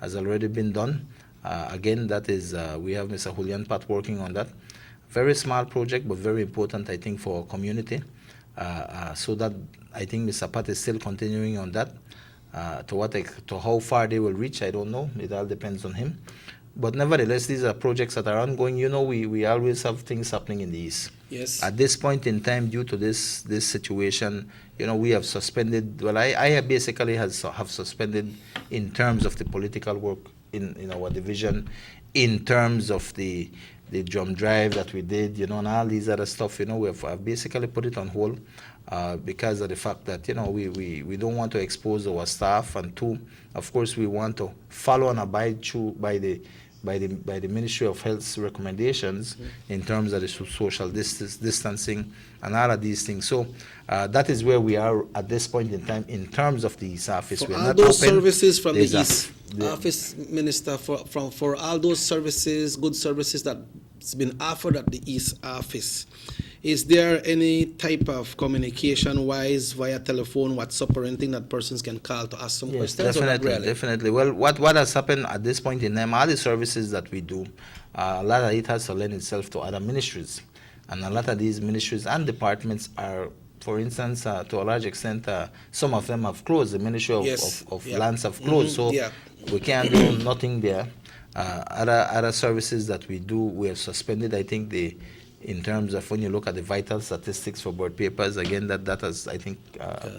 Speaker 14: has already been done. Again, that is we have Mr. Julian Pat working on that. Very small project, but very important, I think, for our community. So that I think Mr. Pat is still continuing on that. To how far they will reach, I don't know. It all depends on him. But nevertheless, these are projects that are ongoing. You know, we always have things happening in the East.
Speaker 1: Yes.
Speaker 14: At this point in time, due to this situation, you know, we have suspended. Well, I basically have suspended in terms of the political work in our division, in terms of the drum drive that we did, you know, and all these other stuff. You know, I've basically put it on hold because of the fact that, you know, we don't want to expose our staff, and two, of course, we want to follow and abide through by the Ministry of Health's recommendations in terms of the social distancing and all of these things. So that is where we are at this point in time in terms of the East Office.
Speaker 1: For
Speaker 14: we are
Speaker 1: all
Speaker 14: not
Speaker 1: those
Speaker 14: open.
Speaker 1: services from the
Speaker 14: There's
Speaker 1: East Office, Minister, for all those services, good services that's been offered at the East Office, is there any type of communication-wise via telephone, WhatsApp, or anything that persons can call to ask some
Speaker 14: Yes,
Speaker 1: questions?
Speaker 14: definitely. Well, what has happened at this point in time, all the services that we do, a lot of it has to lend itself to other ministries. And a lot of these ministries and departments are, for instance, to a large extent, some of them have closed. The Ministry of Lands have closed, so we can't do nothing there. Other services that we do, we have suspended. I think in terms of when you look at the vital statistics for board papers, again, that has, I think,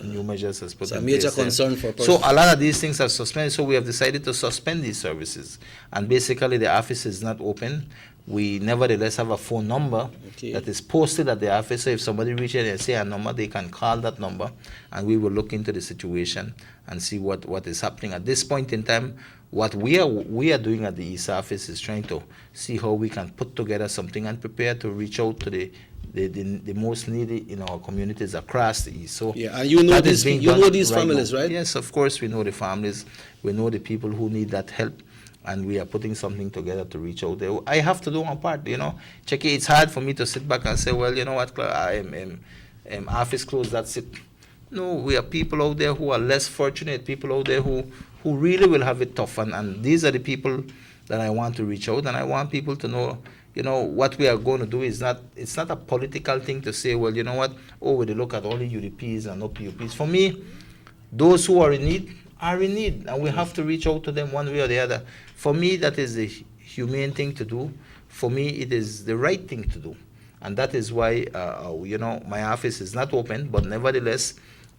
Speaker 14: new measures has put
Speaker 1: it's a
Speaker 14: in
Speaker 1: major
Speaker 14: place there.
Speaker 1: concern for persons.
Speaker 14: So a lot of these things are suspended, so we have decided to suspend these services. And basically, the office is not open. We nevertheless have a phone number that is posted at the office. So if somebody reaches and say a number, they can call that number, and we will look into the situation and see what is happening. At this point in time, what we are doing at the East Office is trying to see how we can put together something and prepare to reach out to the most needy in our communities across the East. So
Speaker 1: and you know these families, right?
Speaker 14: Yes, of course we know the families. We know the people who need that help, and we are putting something together to reach out there. I have to do my part, you know. Checky, it's hard for me to sit back and say, well, you know what, office closed, that's it. No, we are people out there who are less fortunate, people out there who really will have it tough. And these are the people that I want to reach out, and I want people to know, you know, what we are going to do is it's not a political thing to say, well, you know what, we look at only UDPs and not PUPs. For me, those who are in need, and we have to reach out to them one way or the other. For me, that is the humane thing to do. For me, it is the right thing to do. And that is why, you know, my office is not open, but nevertheless,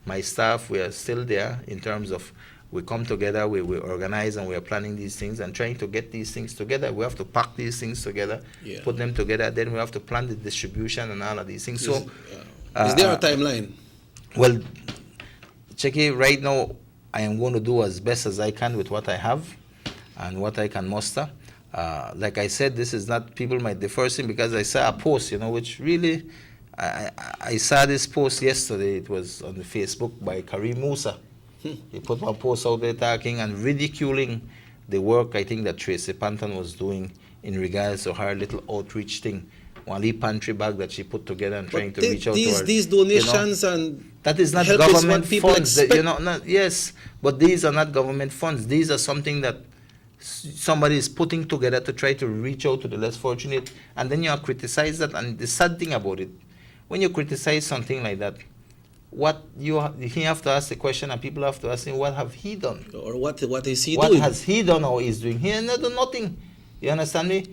Speaker 14: my staff, we are still there in terms of we come together, we organize, and we are planning these things and trying to get these things together. We have to pack these things together, put them together, then we have to plan the distribution and all of these things. So,
Speaker 1: is there a timeline?
Speaker 14: Well, Checky, right now, I am going to do as best as I can with what I have and what I can muster. Like I said, this is not, people might defer in because I saw a post, you know, which really, I saw this post yesterday. It was on the Facebook by Kareem Musa. He put one post out there talking and ridiculing the work I think that Tracy Panton was doing in regards to her little outreach thing. One little pantry bag that she put together and trying to reach out to her.
Speaker 1: These donations, you know, and
Speaker 14: that is not government funds. You know, yes, but these are not government funds. These are something that somebody is putting together to try to reach out to the less fortunate, and then you are criticized that. And the sad thing about it, when you criticize something like that, he have to ask the question, and people have to ask him, what have he done?
Speaker 1: Or what is he
Speaker 14: doing? What has he done or is doing? He has not done nothing. You understand me?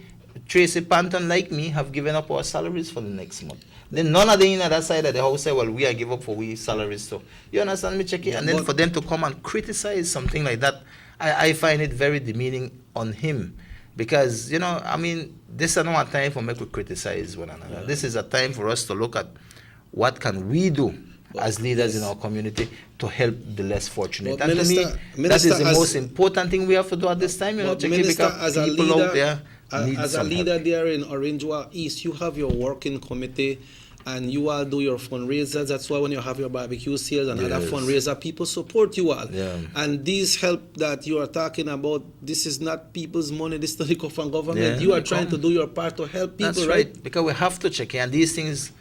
Speaker 14: Tracy Panton, like me, have given up our salaries for the next month. Then none of the in that side of the house say, well, we are give up for we salaries. So you understand me, Checky? And then for them to come and criticize something like that, I find it very demeaning on him. Because, you know, I mean, this is not a time for me to criticize one another. This is a time for us to look at what can we do as leaders in our community to help the less fortunate. And
Speaker 1: Minister,
Speaker 14: to me, that is the most important thing we have to do at this time, you know, Checky, because people out there need
Speaker 1: as a leader there in Orange Walk East, you have your working committee and you all do your fundraisers. That's why when you have your barbecue sales and other fundraiser, people support you all. And these help that you are talking about, this is not people's money, this is not from government. You are trying to do your part to help people,
Speaker 14: That's right? Because we have to check, and these things,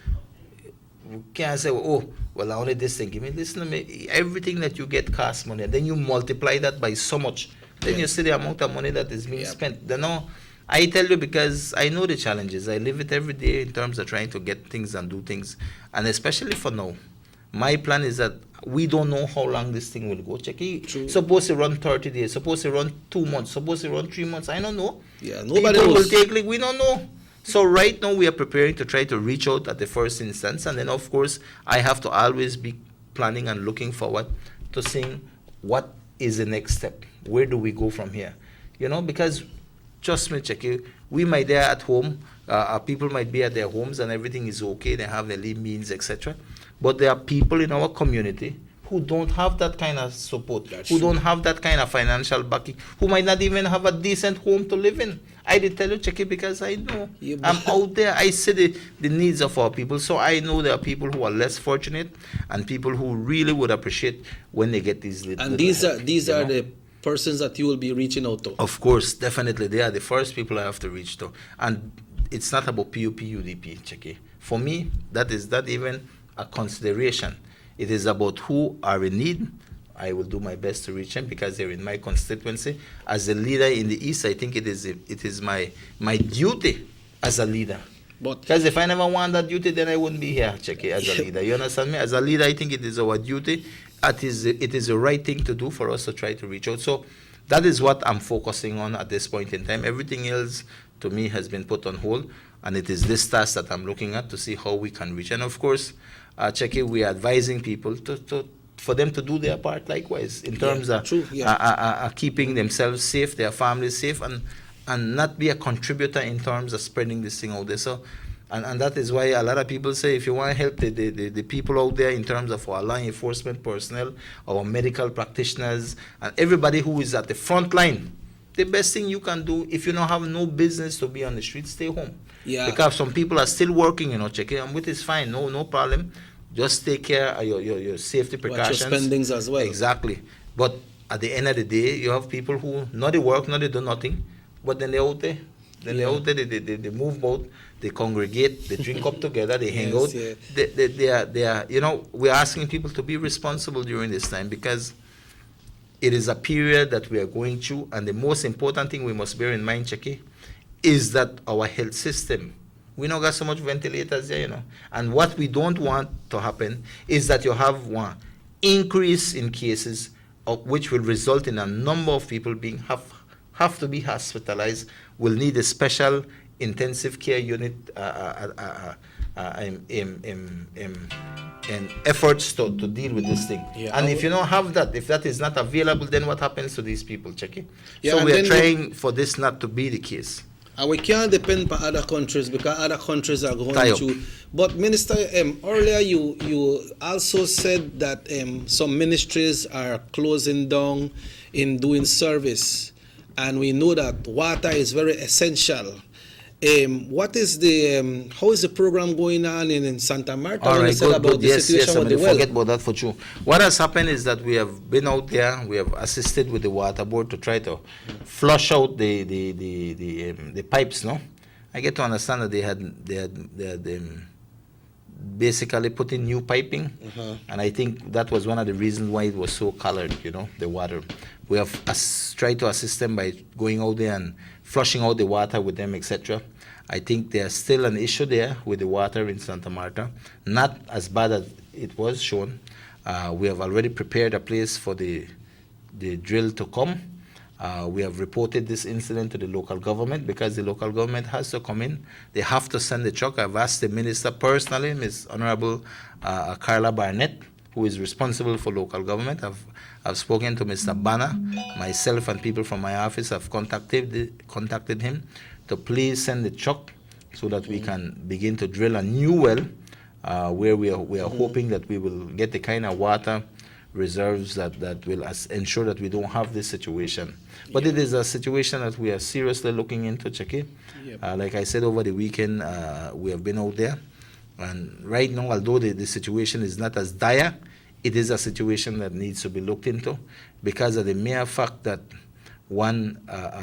Speaker 14: we can't say, oh, well, only this thing. Give me, listen to me, everything that you get costs money, and then you multiply that by so much. Then you see the amount of money that is being spent. You know, I tell you because I know the challenges. I live it every day in terms of trying to get things and do things. And especially for now, My plan is that we don't know how long this thing will go. Checky, suppose it run 30 days, suppose it run 2 months, suppose it run 3 months. I don't know.
Speaker 1: Yeah, nobody
Speaker 14: People will
Speaker 1: knows.
Speaker 14: take, like, we don't know. So right now we are preparing to try to reach out at the first instance, and then of course I have to always be planning and looking forward to seeing what is the next step. Where do we go from here? You know, because trust me, Checky, we might be at home, people might be at their homes and everything is okay, they have their leave means, etc. But there are people in our community who don't have that kind of support, who don't have that kind of financial backing, who might not even have a decent home to live in. I did tell you, Checky, because I know. I'm out there, I see the needs of our people, so I know there are people who are less fortunate and people who really would appreciate when they get these little.
Speaker 1: And these are the persons that you will be reaching out to.
Speaker 14: Of course, definitely, they are the first people I have to reach to. And it's not about PUP, UDP, Checky. For me, that is not even a consideration. It is about who are in need. I will do my best to reach them because they're in my constituency. As a leader in the East, I think it is my duty as a leader. Because if I never want that duty, then I wouldn't be here, Checky, as a leader. You understand me? As a leader, I think it is our duty. It is the right thing to do for us to try to reach out. So that is what I'm focusing on at this point in time. Everything else, to me, has been put on hold. And it is this task that I'm looking at to see how we can reach. And of course, Checky, we are advising people for them to do their part likewise in terms of keeping themselves safe, their families safe, and not be a contributor in terms of spreading this thing out there. So, and that is why a lot of people say if you want to help the people out there in terms of our law enforcement personnel, our medical practitioners, and everybody who is at the front line, the best thing you can do, if you don't have no business to be on the street, stay home.
Speaker 1: Yeah.
Speaker 14: Because some people are still working, Checky, and which is fine, no problem. Just take care of your safety precautions.
Speaker 1: Watch your spendings as well.
Speaker 14: Exactly. But at the end of the day, you have people who not they work, not they do nothing, but then they're out there. They're out there, they move about, they congregate, they drink up together, they hang out.
Speaker 1: Yeah.
Speaker 14: They are, we're asking people to be responsible during this time because it is a period that we are going through, and the most important thing we must bear in mind, Checky, is that our health system, we don't got so much ventilators there, And what we don't want to happen is that you have one increase in cases, which will result in a number of people being have to be hospitalized, will need a special intensive care unit in efforts to deal with this thing.
Speaker 1: Yeah,
Speaker 14: and if you don't have that, if that is not available, then what happens to these people, Checky?
Speaker 1: Yeah,
Speaker 14: so
Speaker 1: and
Speaker 14: we are
Speaker 1: then
Speaker 14: trying for this not to be the case.
Speaker 1: And we can't depend on other countries because other countries are going
Speaker 14: Tie up.
Speaker 1: through. But Minister, earlier you also said that some ministries are closing down in doing service, and we know that water is very essential. What is the how is the program going on in Santa Marta?
Speaker 14: All
Speaker 1: when you
Speaker 14: right,
Speaker 1: said about the situation with the well?
Speaker 14: Forget about that for you. What has happened is that we have been out there, we have assisted with the water board to try to flush out the pipes. No, I get to understand that they had basically put in new piping, and I think that was one of the reasons why it was so colored. The water. We have tried to assist them by going out there and flushing out the water with them, etc. I think there's still an issue there with the water in Santa Marta, not as bad as it was shown. We have already prepared a place for the drill to come. We have reported this incident to the local government because the local government has to come in. They have to send the truck. I've asked the minister personally, Ms. Honorable Carla Barnett, who is responsible for local government. I've spoken to Mr. Banner. Myself and people from my office have contacted him to please send the truck so that we can begin to drill a new well where we are hoping that we will get the kind of water reserves that will ensure that we don't have this situation. But it is a situation that we are seriously looking into, Checky. Like I said, over the weekend, we have been out there. And right now, although the situation is not as dire, it is a situation that needs to be looked into because of the mere fact that, one,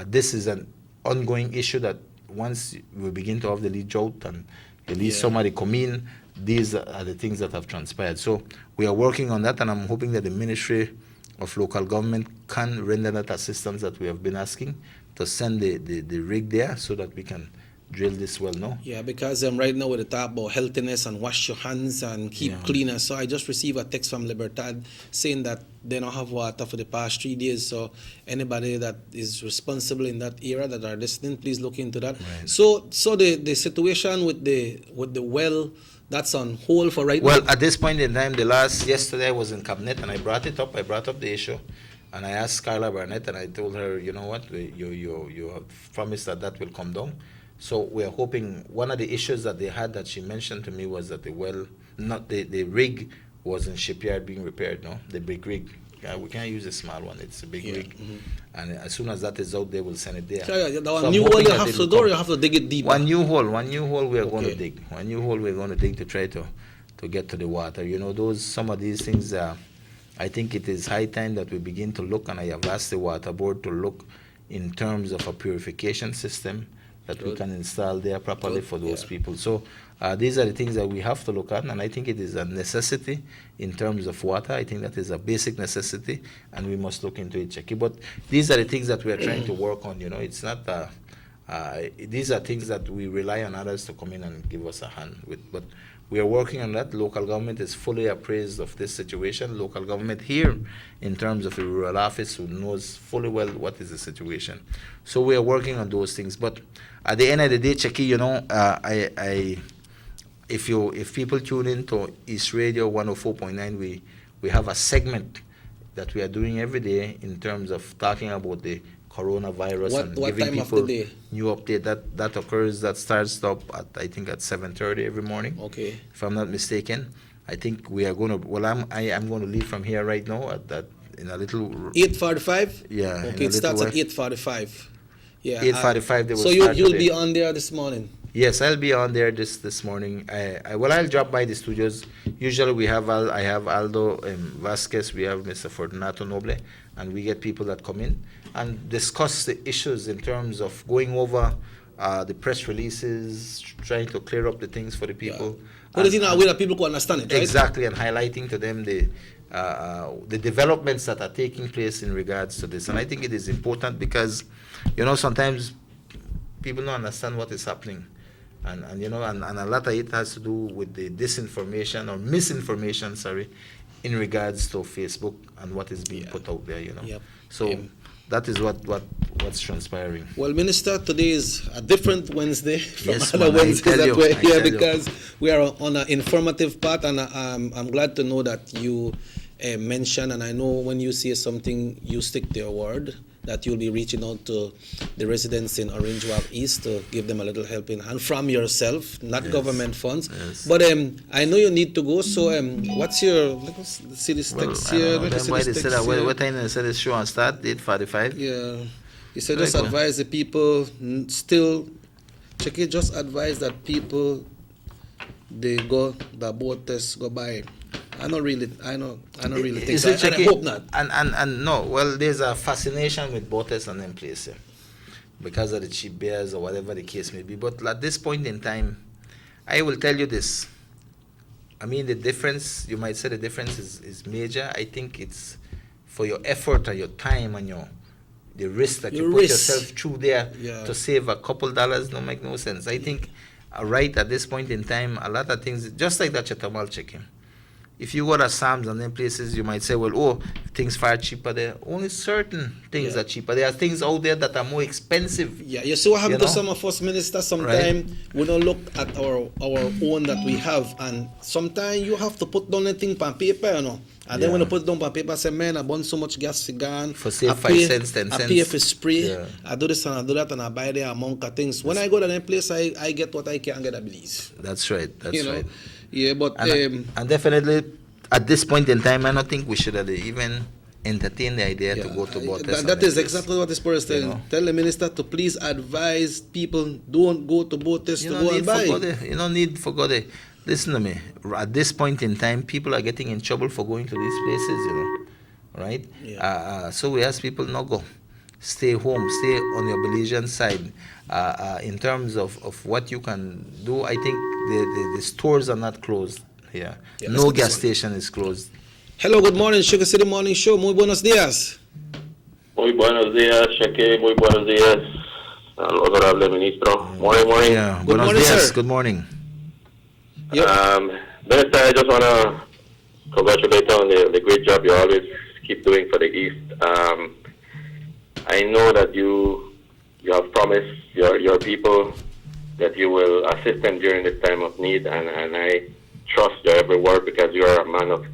Speaker 14: this is an ongoing issue that once we begin to have the lead drought and the lead somebody come in, these are the things that have transpired. So we are working on that, and I'm hoping that the Ministry of Local Government can render that assistance that we have been asking to send the rig there so that we can drill this well, no?
Speaker 1: Yeah, because right now with the talk about healthiness and wash your hands and keep cleaner. So I just received a text from Libertad saying that they don't have water for the past 3 days. So anybody that is responsible in that area that are listening, please look into that.
Speaker 14: Right.
Speaker 1: So the situation with the well, that's on hold for right now.
Speaker 14: Well, at this point in time, yesterday I was in cabinet and I brought up the issue, and I asked Carla Barnett and I told her, you know what, you have promised that will come down. So we are hoping. One of the issues that they had that she mentioned to me was that the rig was in shipyard being repaired. No, the big rig. We can't use a small one. It's a big rig, and as soon as that is out, they will send it there.
Speaker 1: The new hole you have to do, or you have to dig it deeper.
Speaker 14: One new hole we are going to dig. One new hole we're going to dig to try to get to the water. You know, some of these things. I think it is high time that we begin to look, and I have asked the water board to look in terms of a purification system that we can install there properly for those people. So these are the things that we have to look at, and I think it is a necessity in terms of water. I think that is a basic necessity, and we must look into it, Jackie. But these are the things that we are trying to work on. You know, it's not. These are things that we rely on others to come in and give us a hand with. But we are working on that. Local government is fully appraised of this situation. Local government here, in terms of the rural office, who knows fully well what is the situation. So we are working on those things. But at the end of the day, Cheki, you know, if people tune in to East Radio 104.9, we have a segment that we are doing every day in terms of talking about the coronavirus and
Speaker 1: what
Speaker 14: giving
Speaker 1: time
Speaker 14: people
Speaker 1: of the day?
Speaker 14: New update that starts up at I think at 7:30 every morning.
Speaker 1: Okay.
Speaker 14: If I'm not mistaken, I think we are going to. Well, I'm going to leave from here right now at that in a little.
Speaker 1: 8:45.
Speaker 14: Yeah.
Speaker 1: Okay, it starts at 8:45. Yeah.
Speaker 14: 8:45. They will
Speaker 1: so
Speaker 14: start
Speaker 1: you'll
Speaker 14: today.
Speaker 1: be on there this morning.
Speaker 14: Yes, I'll be on there this morning. I'll drop by the studios. Usually I have Aldo Vasquez, we have Mr. Fortunato Noble, and we get people that come in and discuss the issues in terms of going over the press releases, trying to clear up the things for the people.
Speaker 1: But it's in a way that people can understand it, right?
Speaker 14: Exactly, and highlighting to them the developments that are taking place in regards to this. And I think it is important because, you know, sometimes people don't understand what is happening. And you know, and a lot of it has to do with the disinformation or misinformation, in regards to Facebook and what is being put out there, you know.
Speaker 1: Yep.
Speaker 14: So that is what's transpiring.
Speaker 1: Well, Minister, today is a different Wednesday from
Speaker 14: Yes,
Speaker 1: other
Speaker 14: man, I
Speaker 1: Wednesdays
Speaker 14: tell
Speaker 1: that
Speaker 14: you,
Speaker 1: we're
Speaker 14: I
Speaker 1: here
Speaker 14: tell you.
Speaker 1: because we are on an informative part, and I'm glad to know that you mention, and I know when you say something, you stick to your word, that you'll be reaching out to the residents in Orange Walk East to give them a little helping hand from yourself, not government funds.
Speaker 14: Yes.
Speaker 1: But I know you need to go, so what's your, let us see this text here. Let us see this text here.
Speaker 14: What time they said the show on start? 8:45?
Speaker 1: Yeah. You said just advise the people still, check it, just advise that people, they go, the boat test go by. I don't really think so. And I hope not.
Speaker 14: And no, well, there's a fascination with boaters and them place here because of the cheap beers or whatever the case may be. But at this point in time, I will tell you this. I mean, the difference, you might say the difference is major. I think it's for your effort and your time and the risk that you put yourself through there to save a couple dollars don't make no sense. I think right at this point in time, a lot of things, just like that Chatamal chicken. If you go to Sam's and then places, you might say, well, things far cheaper there. Only certain things are cheaper. There are things out there that are more expensive.
Speaker 1: Yeah, you see what happened to some of us ministers sometimes, we don't look at our own that we have, and sometimes you have to put down anything on paper, you know. And then when you put it down on paper, I say, man, I bought so much gas for gun.
Speaker 14: For say 5 cents, 10 cents.
Speaker 1: I pay for spray. I do this and I do that, and I buy there among things. When I go to that place, I get what I can get, I believe.
Speaker 14: That's right. That's
Speaker 1: you know?
Speaker 14: right.
Speaker 1: Yeah, but
Speaker 14: and definitely at this point in time, I don't think we should have even entertained the idea to go to Botes.
Speaker 1: That is exactly what this person is telling. Tell the minister to please advise people don't go to Botes to go and buy.
Speaker 14: You don't need for God. Listen to me. At this point in time, people are getting in trouble for going to these places, you know, right?
Speaker 1: Yeah.
Speaker 14: So we ask people not go. Stay home. Stay on your Belizean side. In terms of what you can do, I think the stores are not closed here. No gas station is closed.
Speaker 1: Hello, good morning, Sugar City Morning Show. Muy buenos días.
Speaker 6: Muy buenos días, Shaki. Muy buenos días. al honorable ministro. Morning.
Speaker 14: Yeah,
Speaker 1: Good
Speaker 14: buenos
Speaker 1: morning,
Speaker 14: dias.
Speaker 1: sir.
Speaker 14: Good morning.
Speaker 6: Minister, I just want to congratulate you on the great job you always keep doing for the East. I know that you have promised your people that you will assist them during this time of need, and I trust your every word because you are a man of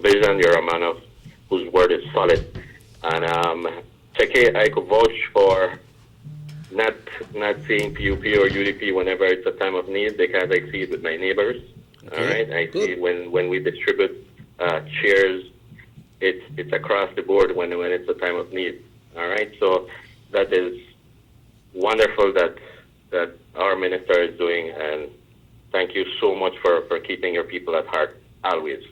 Speaker 6: vision. You're a man of whose word is solid. And Cheke, I could vouch for not seeing PUP or UDP whenever it's a time of need because I see it with my neighbors.
Speaker 1: Okay,
Speaker 6: all right, I see it when we distribute chairs. It's across the board when it's a time of need. All right, so that is wonderful that our minister is doing, and thank you so much for keeping your people at heart always.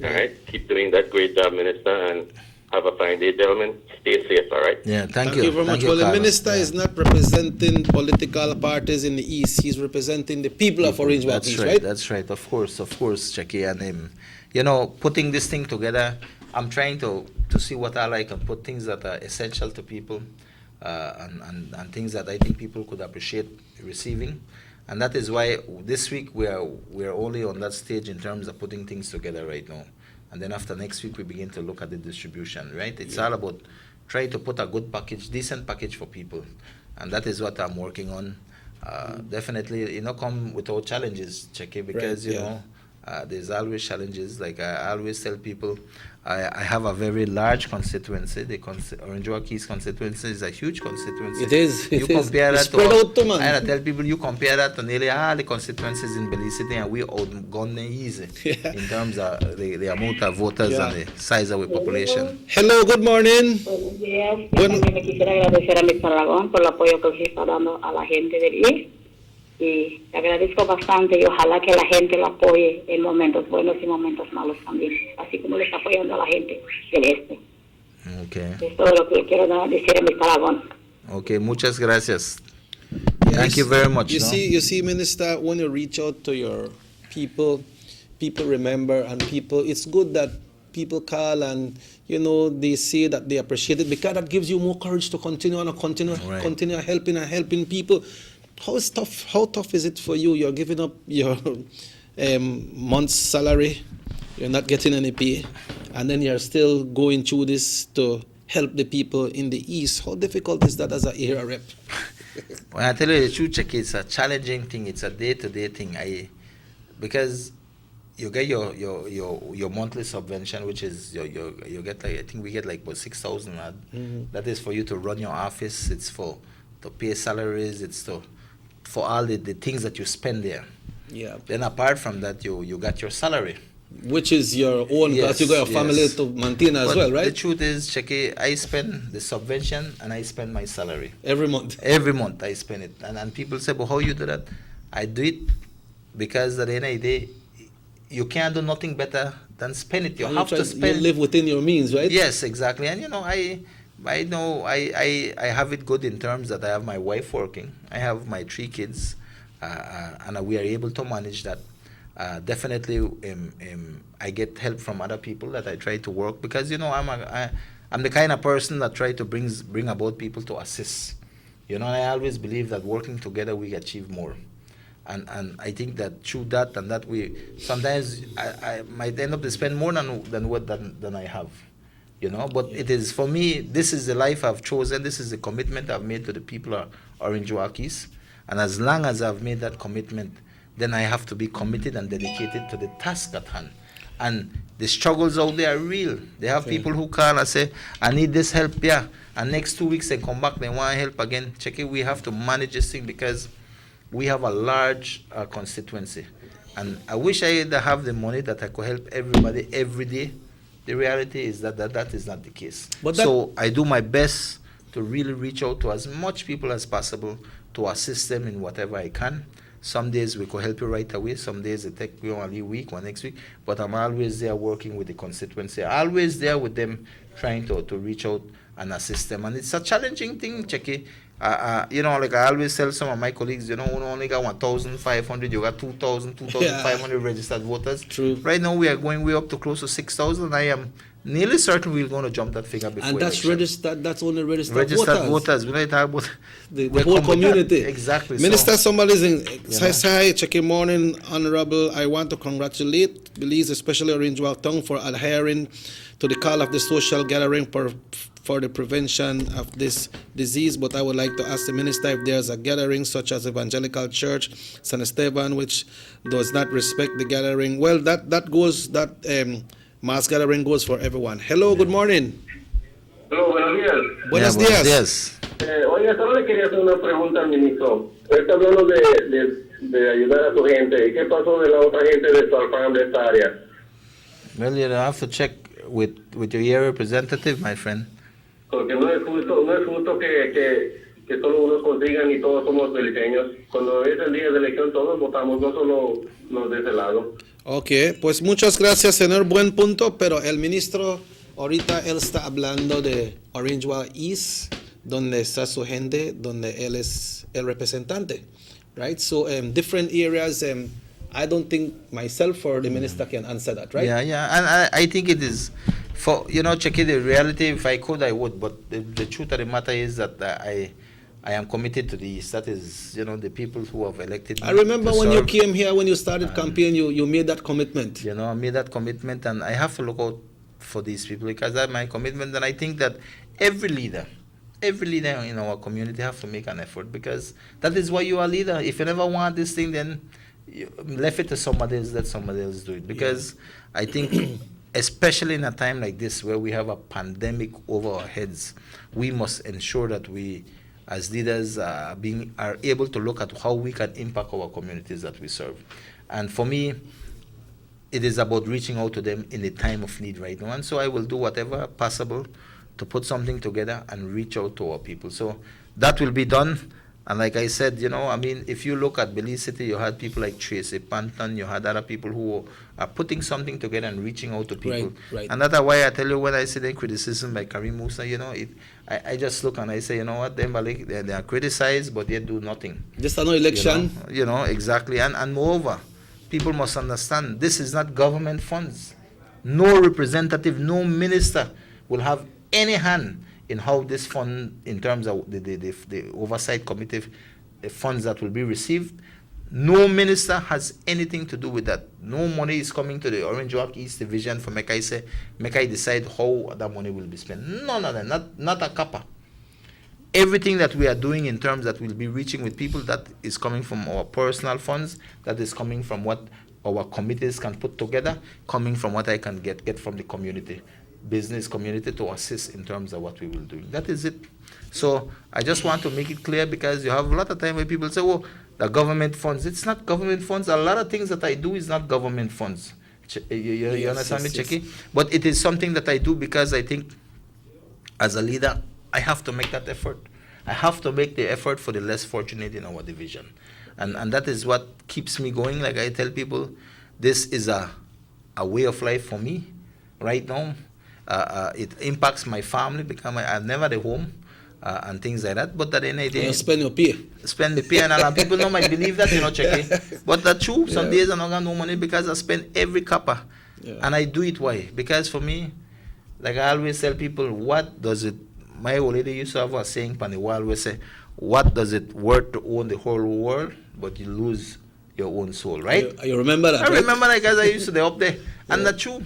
Speaker 6: All right, keep doing that great job, minister, and have a fine day, gentlemen. Stay safe. All right.
Speaker 14: Yeah,
Speaker 1: Thank you very much. Well, the minister is not representing political parties in the East. He's representing the people of Orange Walk East, right?
Speaker 14: That's right. Of course, Cheki, and putting this thing together, I'm trying to see what I can put things that are essential to people, and things that I think people could appreciate receiving, and that is why this week we are only on that stage in terms of putting things together right now, and then after next week we begin to look at the distribution. Right? It's all about trying to put a good package, decent package for people, and that is what I'm working on. Definitely, come without challenges, Cheki, because there's always challenges. Like I always tell people, I have a very large constituency. The Orange Walk East constituency is a huge constituency.
Speaker 1: It is.
Speaker 14: You compare that
Speaker 1: spread out to man.
Speaker 14: And I tell people, you compare that to nearly all the constituencies in Belize City, and we outgone them easy in terms of the amount of voters and the size of the population.
Speaker 1: Hello, good morning.
Speaker 15: Buenos días. Yo también le quisiera agradecer a Mr. Aragón por el apoyo que usted está dando a la gente del IE. Y le agradezco bastante y ojalá que la gente lo apoye en momentos buenos y momentos malos también, así como le está apoyando a la gente del este.
Speaker 14: Okay.
Speaker 15: Es todo lo que le quiero decir a Mr. Aragón.
Speaker 14: Okay, muchas gracias. Thank you very much.
Speaker 1: You see, Minister, when you reach out to your people remember, and it's good that people call and they say that they appreciate it, because that gives you more courage to continue helping people. How tough is it for you? You're giving up your month's salary, you're not getting any pay, and then you're still going through this to help the people in the East. How difficult is that as an area rep?
Speaker 14: When I tell you the truth, Cheki, it's a challenging thing. It's a day-to-day thing. Because you get your monthly subvention, which is you get I think we get about 6,000.
Speaker 1: Mm-hmm.
Speaker 14: That is for you to run your office. It's to pay salaries. It's for all the things that you spend there.
Speaker 1: Yeah.
Speaker 14: Then apart from that, you got your salary,
Speaker 1: which is your own, because you got a family to maintain as well, right?
Speaker 14: The truth is, Cheki, I spend the subvention and I spend my salary
Speaker 1: every month.
Speaker 14: Every month I spend it, and people say, "But how you do that?" I do it because at the end of the day, you can't do nothing better than spend it. You have to spend.
Speaker 1: You live within your means, right?
Speaker 14: Yes, exactly. And I know I have it good in terms that I have my wife working, I have my 3 kids, and we are able to manage that. Definitely, I get help from other people that I try to work, because I'm the kind of person that try to bring about people to assist. I always believe that working together we achieve more, and I think that through that and that we sometimes I might end up to spend more than I have. But it is, for me, this is the life I've chosen. This is the commitment I've made to the people of Orange Walk East. And as long as I've made that commitment, then I have to be committed and dedicated to the task at hand. And the struggles out there are real. They have people who call and say, I need this help, and next 2 weeks they come back, they want help again. Check it, we have to manage this thing because we have a large constituency. And I wish I have the money that I could help everybody every day. The reality is that is not the case. So I do my best to really reach out to as much people as possible to assist them in whatever I can. Some days we could help you right away. Some days it takes only a week or next week. But I'm always there working with the constituency. Always there with them, trying to reach out and assist them. And it's a challenging thing, Cheki. Like I always tell some of my colleagues, we only got 1,500, you got 2,000, 2,500 registered voters.
Speaker 1: True.
Speaker 14: Right now we are going way up to close to 6,000. I am nearly certain we're going to jump that figure before
Speaker 1: And that's
Speaker 14: election.
Speaker 1: registered. That's only registered,
Speaker 14: Registered
Speaker 1: voters.
Speaker 14: voters. We're not talking about
Speaker 1: The whole community.
Speaker 14: Exactly.
Speaker 1: Minister, somebody's in.
Speaker 14: Yeah.
Speaker 1: Hi, checking morning, Honorable. I want to congratulate Belize, especially Orange Walk Town, for adhering to the call of the social gathering for the prevention of this disease. But I would like to ask the minister if there's a gathering such as Evangelical Church, San Esteban, which does not respect the gathering. Well, that mass gathering goes for everyone. Hello, good morning.
Speaker 5: Hello, buenos días.
Speaker 1: Buenos días.
Speaker 5: Oiga, solo le quería hacer una pregunta al ministro. Él está hablando de ayudar a su gente. ¿Y qué pasó de la otra gente de San Juan de esta área?
Speaker 14: Well, you have to check with your area representative, my friend.
Speaker 5: Porque no es justo que solo unos consigan y todos somos beliceños. Cuando es el día de elección, todos votamos, no solo los de ese lado.
Speaker 1: Ok, pues muchas gracias, señor. Buen punto, pero el ministro ahorita él está hablando de Orange Walk East, donde está su gente, donde él es el representante, right? So different areas, I don't think myself or the minister can answer that, right?
Speaker 14: Yeah, and I think it is, for, checking the reality, if I could, I would, but the truth of the matter is that I am committed to this. That is, the people who have elected me.
Speaker 1: I remember
Speaker 14: to
Speaker 1: when you
Speaker 14: serve.
Speaker 1: came here, when you started campaign, you made that commitment.
Speaker 14: I made that commitment, and I have to look out for these people because that's my commitment. And I think that every leader in our community have to make an effort, because that is why you are a leader. If you never want this thing, then you left it to somebody else, let somebody else do it. Because I think, especially in a time like this where we have a pandemic over our heads, we must ensure that we, as leaders, are able to look at how we can impact our communities that we serve. And for me, it is about reaching out to them in a time of need right now. And so I will do whatever possible to put something together and reach out to our people. So that will be done. And like I said, if you look at Belize City, you had people like Tracy Panton, you had other people who are putting something together and reaching out to people.
Speaker 1: Right.
Speaker 14: And that's why I tell you, when I see the criticism by Karim Musa, I just look and I say, they are criticized, but they do nothing.
Speaker 1: Just an election.
Speaker 14: Exactly. And moreover, people must understand, this is not government funds. No representative, no minister will have any hand in how this fund, in terms of the oversight committee, the funds that will be received. No minister has anything to do with that. No money is coming to the Orange Walk East Division for make I decide how that money will be spent. None of that, not a copper. Everything that we are doing in terms that will be reaching with people, that is coming from our personal funds, that is coming from what our committees can put together, coming from what I can get from the community, business community, to assist in terms of what we will do. That is it. So I just want to make it clear, because you have a lot of time where people say, the government funds. It's not government funds. A lot of things that I do is not government funds. You understand me, Checky? But it is something that I do because I think, as a leader, I have to make that effort. I have to make the effort for the less fortunate in our division. And that is what keeps me going. Like I tell people, this is a way of life for me right now. It impacts my family because I'm never at home and things like that. But at the end of the day,
Speaker 1: you spend your pay.
Speaker 14: Spend the pay, and people don't might believe that, Checky. But that's true. Some days I'm not got no money because I spend every copper. And I do it why? Because for me, like I always tell people, what does it, my old lady used to have a saying on the wall where say, what does it worth to own the whole world, but you lose your own soul, right?
Speaker 1: You remember that,
Speaker 14: I remember that, because I used to be up there. And that's true.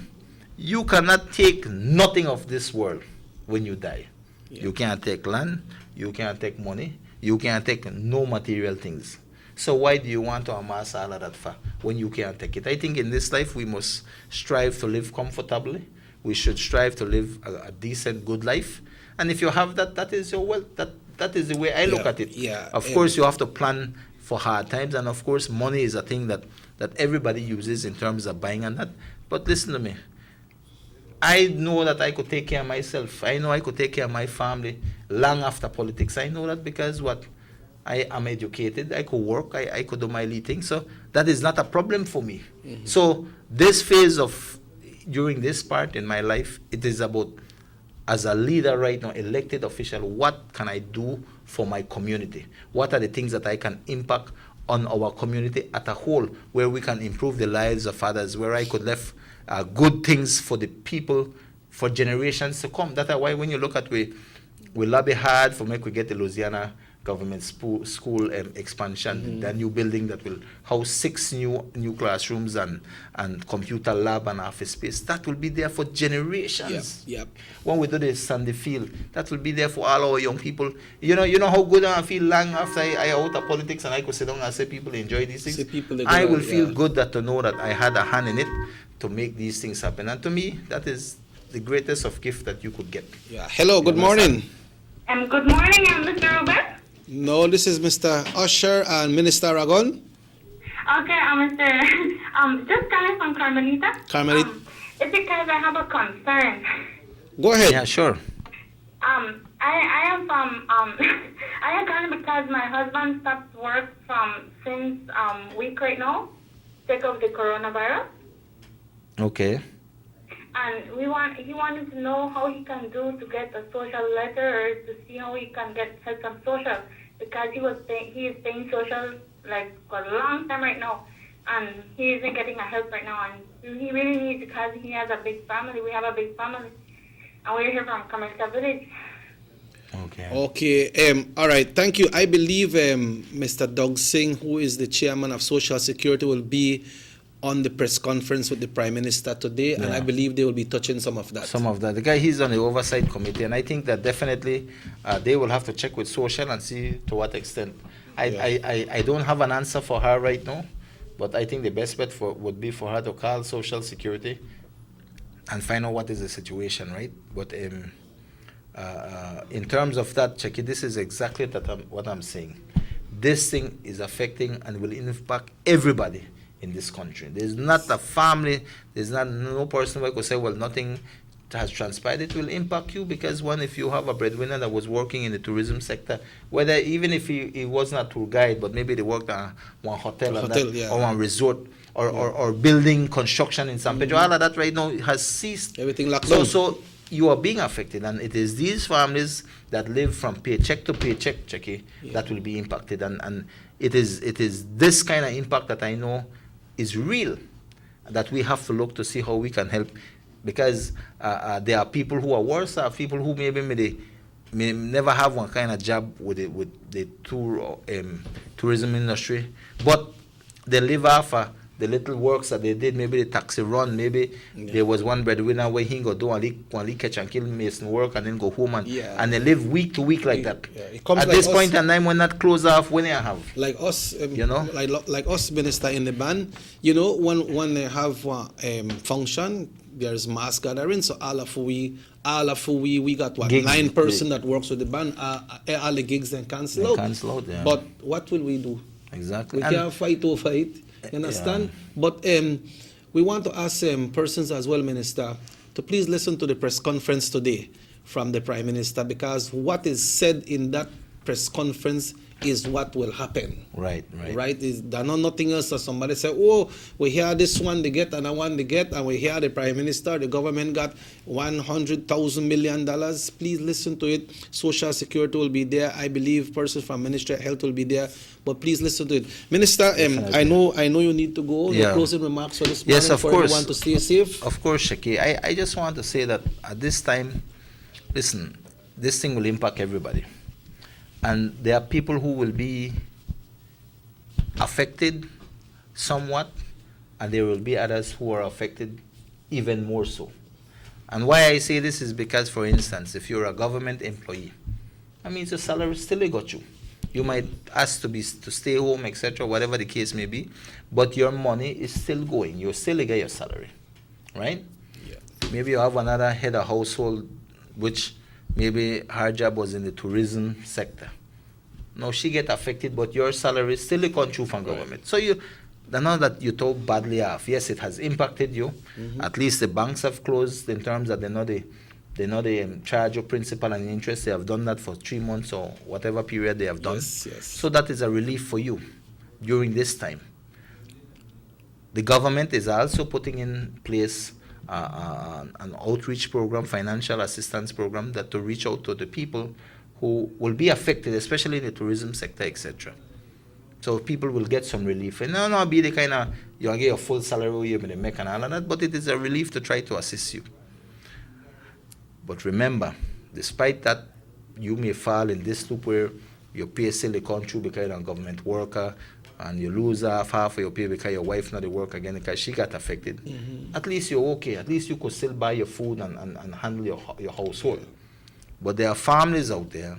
Speaker 14: You cannot take nothing of this world when you die. You can't take land, you can't take money, you can't take no material things. So why do you want to amass all of that for when you can't take it? I think in this life we must strive to live comfortably. We should strive to live a decent, good life. And if you have that, that is your wealth. That is the way I look at it. Of course, you have to plan for hard times, and of course, money is a thing that everybody uses in terms of buying and that. But listen to me. I know that I could take care of myself. I know I could take care of my family long after politics. I know that because I am educated. I could work. I could do my little thing. So that is not a problem for me. Mm-hmm. So this phase during this part in my life, it is about, as a leader right now, elected official, what can I do for my community? What are the things that I can impact on our community at a whole, where we can improve the lives of others, where I could leave good things for the people for generations to come. That's why when you look at we lobby hard for make we get the Louisiana government school expansion, the new building that will house 6 new classrooms and computer lab and office space. That will be there for generations.
Speaker 1: Yep.
Speaker 14: When we do the Sunday Field, that will be there for all our young people. You know how good I feel long after I out of politics and I could sit down and say people enjoy these things. I will feel good to know that I had a hand in it to make these things happen. And to me, that is the greatest of gift that you could get.
Speaker 1: Yeah. Hello, good morning.
Speaker 7: Good morning, I'm Mr. Robert.
Speaker 1: No, this is Mr. Usher and Minister Aragon.
Speaker 7: Okay, Mr. Just calling from Carmelita.
Speaker 1: Carmelita.
Speaker 7: It's because I have a concern.
Speaker 1: Go ahead.
Speaker 14: Yeah, sure.
Speaker 7: I am from I am calling because my husband stopped work since week right now, take of the coronavirus.
Speaker 14: Okay.
Speaker 7: And he wanted to know how he can do to get a social letter or to see how he can get help from social, because he is paying social like for a long time right now, and he isn't getting a help right now, and he really needs, because he has a big family. We have a big family, and we're here from Commercial Village.
Speaker 1: Okay. All right. Thank you. I believe Mr. Doug Singh, who is the chairman of Social Security, will be on the press conference with the Prime Minister today, and I believe they will be touching some of that.
Speaker 14: The guy, he's on the oversight committee, and I think that definitely they will have to check with social and see to what extent. I don't have an answer for her right now, but I think the best bet would be for her to call Social Security and find out what is the situation, right? But in terms of that, Checky, this is exactly what I'm saying. This thing is affecting and will impact everybody in this country. There's not a family, there's no person who could say, well, nothing has transpired. It will impact you because, one, if you have a breadwinner that was working in the tourism sector, whether even if he wasn't a tour guide, but maybe they worked at one hotel, or one resort, or building construction in San Pedro, all of that right now has ceased.
Speaker 1: Everything locked down.
Speaker 14: So you are being affected, and it is these families that live from paycheck to paycheck, Checky, that will be impacted, and it is this kind of impact that I know is real, that we have to look to see how we can help, because there are people who are worse, there are people who may never have one kind of job with the tourism industry, but they live off the little works that they did, maybe the taxi run, maybe there was one breadwinner where he go do one catch and kill mason work and then go home, and they live week to week like that. At this point in time, when that close off, when they have
Speaker 1: like us, like us, Minister, in the band, when they have function, there's mass gathering, so all of we got what gigs, 9 person that works with the band. All the gigs then cancel out.
Speaker 14: Yeah.
Speaker 1: But what will we do?
Speaker 14: Exactly.
Speaker 1: We can't fight over it. You understand? But we want to ask persons as well, Minister, to please listen to the press conference today from the Prime Minister, because what is said in that press conference is what will happen.
Speaker 14: Right.
Speaker 1: There's nothing else that somebody say, oh, we hear this one they get and I want to get, and we hear the Prime Minister, the government got $100,000 million. Please listen to it. Social Security will be there. I believe persons from Ministry of Health will be there. But please listen to it. Minister, I know you need to go. Your closing remarks for this morning.
Speaker 14: Yes, of course.
Speaker 1: Everyone to stay safe.
Speaker 14: Of course, Shaki. I just want to say that at this time, listen, this thing will impact everybody. And there are people who will be affected somewhat, and there will be others who are affected even more so. And why I say this is because, for instance, if you're a government employee, that means your salary still got you. You might ask to stay home, etc., whatever the case may be, but your money is still going. You still get your salary, right?
Speaker 1: Yeah.
Speaker 14: Maybe you have another head of household, which maybe her job was in the tourism sector. Now she get affected, but your salary still come through from government. So now that you talk badly off, yes, it has impacted you. Mm-hmm. At least the banks have closed in terms that they know they charge your principal and interest. They have done that for 3 months or whatever period they have done.
Speaker 1: Yes.
Speaker 14: So that is a relief for you during this time. The government is also putting in place an outreach program, financial assistance program, that to reach out to the people who will be affected, especially in the tourism sector, etc. So people will get some relief. And not be the kind of, you get your full salary, you're going to make and all of that, but it is a relief to try to assist you. But remember, despite that, you may fall in this loop where your pay still they come through because you're a government worker, and you lose half of your pay because your wife not at work again because she got affected. At least you're okay. At least you could still buy your food and handle your household. But there are families out there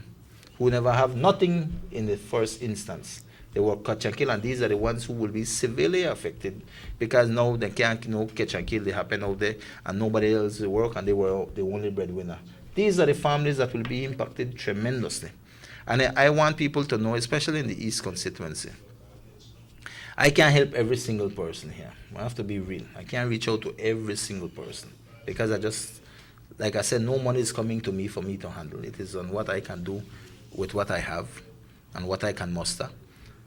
Speaker 14: who never have nothing in the first instance. They were catch and kill, and these are the ones who will be severely affected because now they can't catch and kill. They happen out there, and nobody else will work, and they were the only breadwinner. These are the families that will be impacted tremendously. And I want people to know, especially in the East constituency, I can't help every single person here. I have to be real. I can't reach out to every single person because like I said, no money is coming to me for me to handle. It is on what I can do with what I have and what I can muster.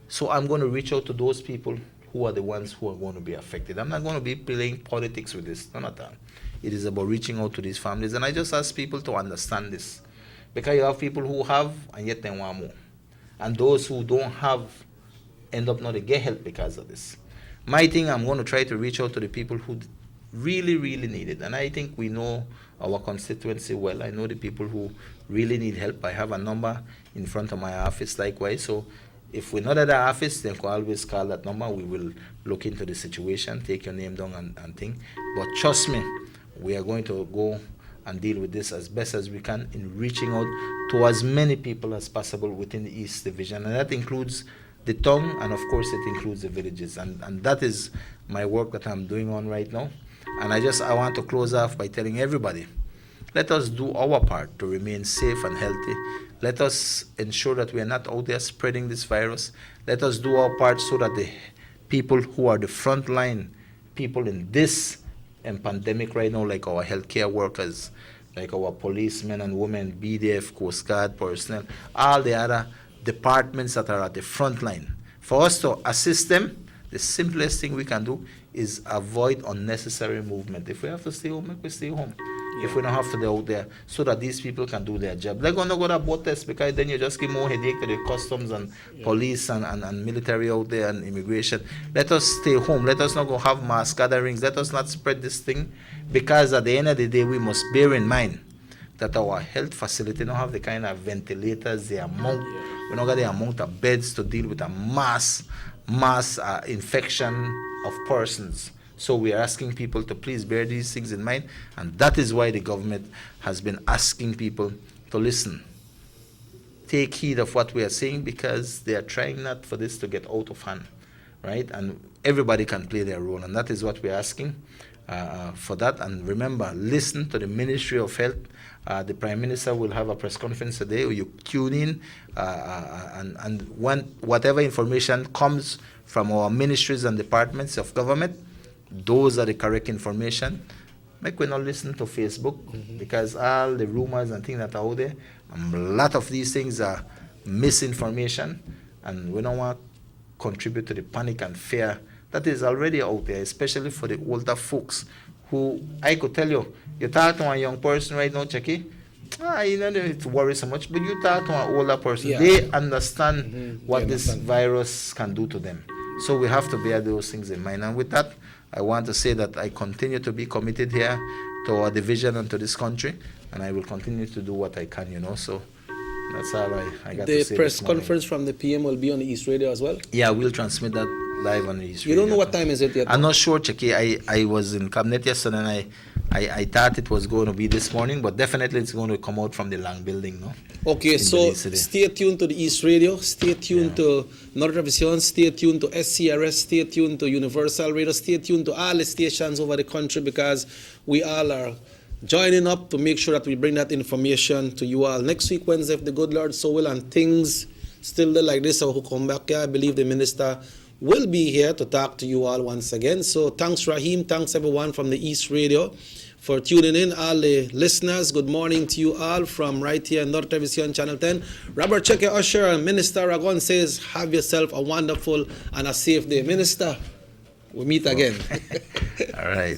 Speaker 14: So I'm going to reach out to those people who are the ones who are going to be affected. I'm not going to be playing politics with this, none at all. It is about reaching out to these families. And I just ask people to understand this. Because you have people who have and yet they want more. And those who don't have end up not to get help because of this. My thing, I'm going to try to reach out to the people who really, really need it. And I think we know our constituency well. I know the people who really need help. I have a number in front of my office likewise. So if we're not at the office, then you always call that number. We will look into the situation, take your name down and thing. But trust me, we are going to go and deal with this as best as we can in reaching out to as many people as possible within the East Division. And that includes the town, and of course it includes the villages. And that is my work that I'm doing on right now. And I want to close off by telling everybody, let us do our part to remain safe and healthy. Let us ensure that we are not out there spreading this virus. Let us do our part so that the people who are the frontline people in this pandemic right now, like our healthcare workers, like our policemen and women, BDF, Coast Guard personnel, all the other departments that are at the front line. For us to assist them, the simplest thing we can do is avoid unnecessary movement. If we have to stay home, we stay home. If we don't have to be out there, so that these people can do their job. They're going to go to boat test because then you just give more headache to the customs and police and military out there and immigration. Let us stay home. Let us not go have mass gatherings. Let us not spread this thing, because at the end of the day, we must bear in mind that our health facility don't have the kind of ventilators, we don't got the amount of beds to deal with a mass infection of persons. So we are asking people to please bear these things in mind, and that is why the government has been asking people to listen. Take heed of what we are saying, because they are trying not for this to get out of hand, right? And everybody can play their role, and that is what we are asking for that. And remember, listen to the Ministry of Health. The Prime Minister will have a press conference today, where you tune in, and when whatever information comes from our ministries and departments of government, those are the correct information. Make we not listen to Facebook, because all the rumors and things that are out there, a lot of these things are misinformation, and we don't want to contribute to the panic and fear that is already out there, especially for the older folks who, I could tell you, you talk to a young person right now, Checky, you don't need to worry so much, but you talk to an older person, they understand what this virus can do to them. So we have to bear those things in mind. And with that, I want to say that I continue to be committed here to our division and to this country, and I will continue to do what I can, so that's all I got to say.
Speaker 1: The press conference from the PM will be on the East Radio as well?
Speaker 14: Yeah, we'll transmit that live on the East Radio.
Speaker 1: You don't know what time is it yet?
Speaker 14: I'm not sure, Checky. I was in Cabinet yesterday, and I thought it was going to be this morning, but definitely it's going to come out from the Lang building, no?
Speaker 1: Okay, so stay tuned to the East Radio, stay tuned to North Vision, stay tuned to SCRS, stay tuned to Universal Radio, stay tuned to all the stations over the country, because we all are joining up to make sure that we bring that information to you all. Next week, Wednesday, if the good Lord so will, and things still like this, I will come back here. I believe the minister will be here to talk to you all once again. So thanks, Raheem. Thanks, everyone from the East Radio for tuning in. All the listeners, good morning to you all from right here in North Television Channel 10. Robert Cheque Usher and Minister Ragon says, have yourself a wonderful and a safe day. Minister, we'll meet again.
Speaker 14: All right.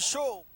Speaker 8: Show.